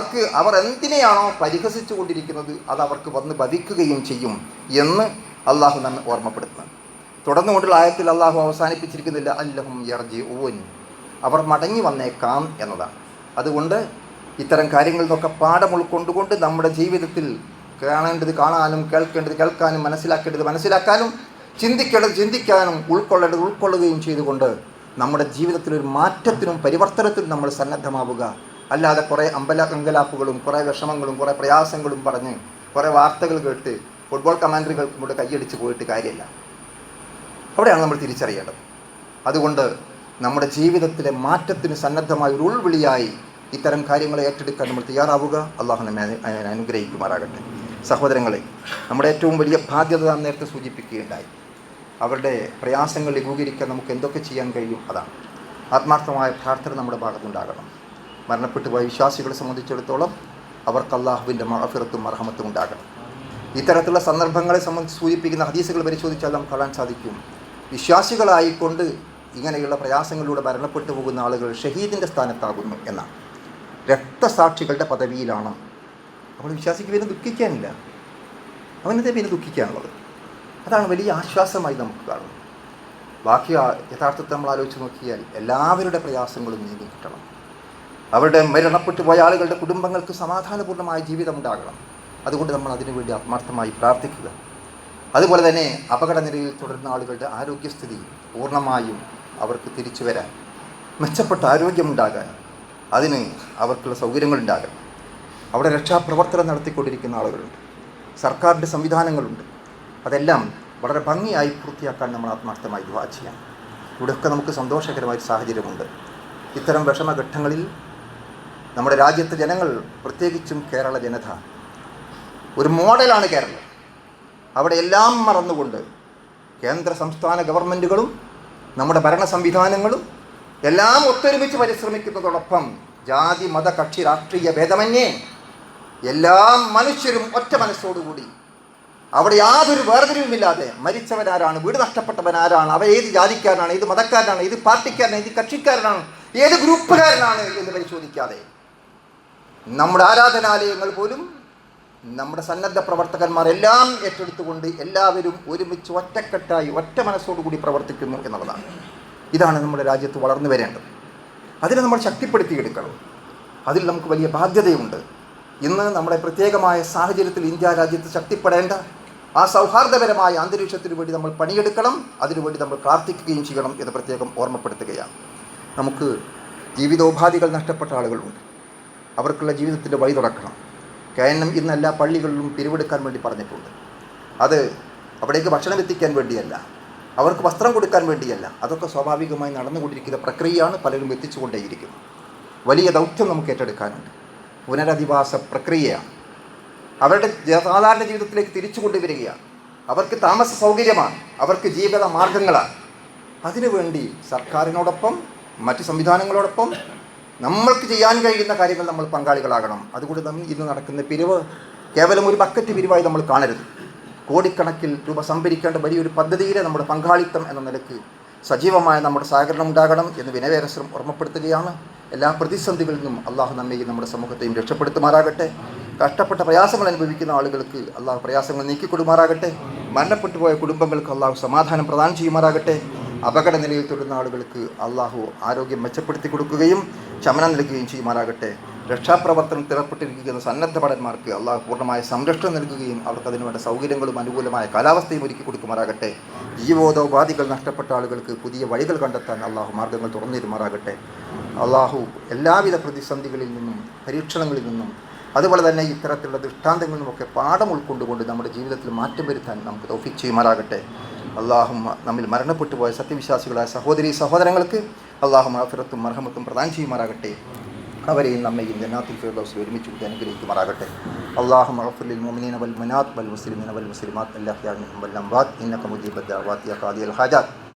അവർ എന്തിനെയാണോ പരിഹസിച്ചു കൊണ്ടിരിക്കുന്നത് അത് അവർക്ക് വന്ന് ഭവിക്കുകയും ചെയ്യും എന്ന് അള്ളാഹു നമ്മെ ഓർമ്മപ്പെടുത്തുന്നത്. തുടർന്നുകൊണ്ടുള്ള ആയത്തിൽ അള്ളാഹു അവസാനിപ്പിച്ചിരിക്കുന്നില്ല അല്ലഹും യർജിഊൻ, അവർ മടങ്ങി വന്നേക്കാം എന്നതാണ്. അതുകൊണ്ട് ഇത്തരം കാര്യങ്ങളിൽ നിന്നൊക്കെ പാഠം ഉൾക്കൊണ്ടുകൊണ്ട് നമ്മുടെ ജീവിതത്തിൽ കാണേണ്ടത് കാണാനും കേൾക്കേണ്ടത് കേൾക്കാനും മനസ്സിലാക്കേണ്ടത് മനസ്സിലാക്കാനും ചിന്തിക്കേണ്ടത് ചിന്തിക്കാനും ഉൾക്കൊള്ളേണ്ടത് ഉൾക്കൊള്ളുകയും ചെയ്തുകൊണ്ട് നമ്മുടെ ജീവിതത്തിലൊരു മാറ്റത്തിനും പരിവർത്തനത്തിനും നമ്മൾ സന്നദ്ധമാവുക. അല്ലാതെ കുറേ അങ്കലാപ്പുകളും കുറേ വിഷമങ്ങളും കുറേ പ്രയാസങ്ങളും പറഞ്ഞ് കുറേ വാർത്തകൾ കേട്ട് ഫുട്ബോൾ കമാൻഡറുകൾ നമ്മുടെ കൈയടിച്ച് പോയിട്ട് കാര്യമില്ല. അവിടെയാണ് നമ്മൾ തിരിച്ചറിയേണ്ടത്. അതുകൊണ്ട് നമ്മുടെ ജീവിതത്തിലെ മാറ്റത്തിന് സന്നദ്ധമായ ഒരു ഉൾവിളിയായി ഇത്തരം കാര്യങ്ങളെ ഏറ്റെടുക്കാൻ നമ്മൾ തയ്യാറാവുക. അള്ളാഹു നമ്മെ അനുഗ്രഹിക്കുമാറാകട്ടെ. സഹോദരങ്ങളെ, നമ്മുടെ ഏറ്റവും വലിയ ബാധ്യത നാം നേരത്തെ സൂചിപ്പിക്കുകയുണ്ടായി. അവരുടെ പ്രയാസങ്ങൾ ലഘൂകരിക്കാൻ നമുക്ക് എന്തൊക്കെ ചെയ്യാൻ കഴിയും അതാണ്. ആത്മാർത്ഥമായ പ്രാർത്ഥന നമ്മുടെ ഭാഗത്തുണ്ടാകണം. മരണപ്പെട്ടു പോയ വിശ്വാസികളെ സംബന്ധിച്ചിടത്തോളം അവർക്ക് അള്ളാഹുവിൻ്റെ മഗ്ഫിറത്തും മർഹമത്തും ഉണ്ടാകണം. ഇത്തരത്തിലുള്ള സന്ദർഭങ്ങളെ സംബന്ധിച്ച് സൂചിപ്പിക്കുന്ന ഹദീസുകൾ പരിശോധിച്ചാൽ നമുക്ക് കാണാൻ സാധിക്കും, വിശ്വാസികളായിക്കൊണ്ട് ഇങ്ങനെയുള്ള പ്രയാസങ്ങളിലൂടെ മരണപ്പെട്ടു പോകുന്ന ആളുകൾ ഷഹീദിൻ്റെ സ്ഥാനത്താകുന്നു എന്നാണ്. രക്തസാക്ഷികളുടെ പദവിയിലാണ്. അപ്പോൾ വിശ്വാസിക്ക് പിന്നെ ദുഃഖിക്കാനില്ല, അവനത്തെ പിന്നെ ദുഃഖിക്കാനുള്ളത്. അതാണ് വലിയ ആശ്വാസമായി നമുക്ക് കാണുന്നത്. ബാക്കി യഥാർത്ഥത്തിൽ നമ്മൾ ആലോചിച്ച് നോക്കിയാൽ എല്ലാവരുടെ പ്രയാസങ്ങളും നീങ്ങി കിട്ടണം. അവരുടെ മരണപ്പെട്ടു പോയ ആളുകളുടെ കുടുംബങ്ങൾക്ക് സമാധാനപൂർണ്ണമായ ജീവിതം ഉണ്ടാകണം. അതുകൊണ്ട് നമ്മൾ അതിനുവേണ്ടി ആത്മാർത്ഥമായി പ്രാർത്ഥിക്കുക. അതുപോലെ തന്നെ അപകടനിലയിൽ തുടരുന്ന ആളുകളുടെ ആരോഗ്യസ്ഥിതി പൂർണ്ണമായും അവർക്ക് തിരിച്ചു വരാൻ, മെച്ചപ്പെട്ട ആരോഗ്യമുണ്ടാകാൻ, അതിന് അവർക്കുള്ള സൗകര്യങ്ങളുണ്ടാകണം. അവിടെ രക്ഷാപ്രവർത്തനം നടത്തിക്കൊണ്ടിരിക്കുന്ന ആളുകളുണ്ട്, സർക്കാരിൻ്റെ സംവിധാനങ്ങളുണ്ട്. അതെല്ലാം വളരെ ഭംഗിയായി പൂർത്തിയാക്കാൻ നമ്മൾ ആത്മാർത്ഥമായി ദുആ ചെയ്യാം. ഇവിടെയൊക്കെ നമുക്ക് സന്തോഷകരമായ സാഹചര്യമുണ്ട്. ഇത്തരം വിഷമഘട്ടങ്ങളിൽ നമ്മുടെ രാജ്യത്തെ ജനങ്ങൾ, പ്രത്യേകിച്ചും കേരള ജനത ഒരു മോഡലാണ് കേരളം. അവിടെ എല്ലാം മറന്നുകൊണ്ട് കേന്ദ്ര സംസ്ഥാന ഗവൺമെൻറ്റുകളും നമ്മുടെ ഭരണ സംവിധാനങ്ങളും എല്ലാം ഒത്തൊരുമിച്ച് പരിശ്രമിക്കുന്നതോടൊപ്പം ജാതി മത കക്ഷി രാഷ്ട്രീയ ഭേദമന്യേ എല്ലാ മനുഷ്യരും ഒറ്റ മനസ്സോടുകൂടി അവിടെ യാതൊരു വേർതിരിവുമില്ലാതെ മരിച്ചവനാരാണ്, വീട് നഷ്ടപ്പെട്ടവനാരാണ്, അവ ഏത് ജാതിക്കാരനാണ്, ഏത് മതക്കാരനാണ്, ഏത് പാർട്ടിക്കാരനാണ്, ഏത് കക്ഷിക്കാരനാണ്, ഏത് ഗ്രൂപ്പുകാരനാണ് എന്ന് പരിശോധിക്കാതെ നമ്മുടെ ആരാധനാലയങ്ങൾ പോലും നമ്മുടെ സന്നദ്ധ പ്രവർത്തകന്മാർ എല്ലാം ഏറ്റെടുത്തുകൊണ്ട് എല്ലാവരും ഒരുമിച്ച് ഒറ്റക്കെട്ടായി ഒറ്റ മനസ്സോടുകൂടി പ്രവർത്തിക്കുന്നു എന്നുള്ളതാണ്. ഇതാണ് നമ്മുടെ രാജ്യത്ത് വളർന്നു വരേണ്ടത്. അതിനെ നമ്മൾ ശക്തിപ്പെടുത്തിയെടുക്കണം. അതിൽ നമുക്ക് വലിയ ബാധ്യതയുണ്ട്. ഇന്ന് നമ്മുടെ പ്രത്യേകമായ സാഹചര്യത്തിൽ ഇന്ത്യ രാജ്യത്ത് ശക്തിപ്പെടേണ്ട ആ സൗഹാർദ്ദപരമായ അന്തരീക്ഷത്തിന് വേണ്ടി നമ്മൾ പണിയെടുക്കണം. അതിനുവേണ്ടി നമ്മൾ പ്രാർത്ഥിക്കുകയും ചെയ്യണം എന്ന് പ്രത്യേകം ഓർമ്മപ്പെടുത്തുകയാണ്. നമുക്ക് ജീവിതോപാധികൾ നഷ്ടപ്പെട്ട ആളുകളുണ്ട്. അവർക്കുള്ള ജീവിതത്തിൻ്റെ വഴി തുറക്കണം. KNM ഇന്ന് എല്ലാ പള്ളികളിലും പിരിവെടുക്കാൻ വേണ്ടി പറഞ്ഞിട്ടുണ്ട്. അത് അവിടേക്ക് ഭക്ഷണം എത്തിക്കാൻ വേണ്ടിയല്ല, അവർക്ക് വസ്ത്രം കൊടുക്കാൻ വേണ്ടിയല്ല. അതൊക്കെ സ്വാഭാവികമായി നടന്നുകൊണ്ടിരിക്കുന്ന പ്രക്രിയയാണ്. പലരും എത്തിച്ചുകൊണ്ടേയിരിക്കുന്നു. വലിയ ദൗത്യം നമുക്ക് ഏറ്റെടുക്കാനുണ്ട്. പുനരധിവാസ പ്രക്രിയയാണ്. അവരുടെ സാധാരണ ജീവിതത്തിലേക്ക് തിരിച്ചു കൊണ്ടുവരികയാണ്. അവർക്ക് താമസ സൗകര്യമാണ്, അവർക്ക് ജീവിത മാർഗങ്ങളാണ്. അതിനുവേണ്ടി സർക്കാരിനോടൊപ്പം മറ്റ് സംവിധാനങ്ങളോടൊപ്പം നമ്മൾക്ക് ചെയ്യാൻ കഴിയുന്ന കാര്യങ്ങൾ നമ്മൾ പങ്കാളികളാകണം. അതുകൊണ്ട് നമ്മൾ ഇന്ന് നടക്കുന്ന പിരിവ് കേവലം ഒരു ബക്കറ്റ് പിരിവായി നമ്മൾ കാണരുത്. കോടിക്കണക്കിൽ രൂപ സംഭരിക്കേണ്ട വലിയൊരു പദ്ധതിയിലെ നമ്മുടെ പങ്കാളിത്തം എന്ന നിലയ്ക്ക് സജീവമായ നമ്മുടെ സഹകരണം ഉണ്ടാകണം എന്ന് വിനയവേരസ്വരം ഓർമ്മപ്പെടുത്തുകയാണ്. എല്ലാ പ്രതിസന്ധികളിൽ നിന്നും അള്ളാഹു നമ്മെയും നമ്മുടെ സമൂഹത്തെയും രക്ഷപ്പെടുത്തുമാറാകട്ടെ. കഷ്ടപ്പെട്ട പ്രയാസങ്ങൾ അനുഭവിക്കുന്ന ആളുകൾക്ക് അള്ളാഹു പ്രയാസങ്ങൾ നീക്കിക്കൊടുമാറാകട്ടെ. മരണപ്പെട്ടു പോയ കുടുംബങ്ങൾക്ക് അള്ളാഹു സമാധാനം പ്രദാനം ചെയ്യുമാറാകട്ടെ. അപകട നിലയിൽ തുടരുന്ന ആളുകൾക്ക് അള്ളാഹു ആരോഗ്യം മെച്ചപ്പെടുത്തി കൊടുക്കുകയും ശമനം നൽകുകയും ചെയ്യുമാറാകട്ടെ. രക്ഷാപ്രവർത്തനത്തിൽ ഏർപ്പെട്ടിരിക്കുന്ന സന്നദ്ധ ഭടന്മാർക്ക് അള്ളാഹു പൂർണ്ണമായ സംരക്ഷണം നൽകുകയും അവർക്ക് അതിനുവേണ്ട സൗകര്യങ്ങളും അനുകൂലമായ കാലാവസ്ഥയും ഒരുക്കി കൊടുക്കുമാറാകട്ടെ. ജീവോപാധികൾ നഷ്ടപ്പെട്ട ആളുകൾക്ക് പുതിയ വഴികൾ കണ്ടെത്താൻ അള്ളാഹു മാർഗ്ഗങ്ങൾ തുറന്നിരുമാറാകട്ടെ. അള്ളാഹു എല്ലാവിധ പ്രതിസന്ധികളിൽ നിന്നും പരീക്ഷണങ്ങളിൽ നിന്നും അതുപോലെ തന്നെ ഇത്തരത്തിലുള്ള ദൃഷ്ടാന്തങ്ങളിൽ നിന്നുമൊക്കെ പാഠം ഉൾക്കൊണ്ടുകൊണ്ട് നമ്മുടെ ജീവിതത്തിൽ മാറ്റം വരുത്താൻ നമുക്ക് തൗഫീഖ് ചെയ്യുമാറാകട്ടെ. അള്ളാഹു നമ്മിൽ മരണപ്പെട്ടു പോയ സത്യവിശ്വാസികളായ സഹോദരീ സഹോദരങ്ങൾക്ക് അള്ളാഹു മഗ്ഫിറത്തും മർഹമത്തും പ്രദാനം ചെയ്യുമാറാകട്ടെ. അവരെയും നമ്മയും ജന്നാത്തുൽ ഫിർദൗസിൽ ഒരുമിച്ച് കൂട്ടി അനുഗ്രഹിക്കുമാറാകട്ടെ. അല്ലാഹു മഗ്ഫിർ ലിൽ മുഅ്മിനീന വൽ മുഅ്മിനാത്ത് വൽ മുസ്ലിമീന വൽ മുസ്ലിമാത്ത് അൽ അഹ്യാഇ മിൻഹും വൽ അംവാത്ത് ഇന്നക മുജീബുദ് ദഅവാതി യാ ഖാദിയൽ ഹാജാത്ത്.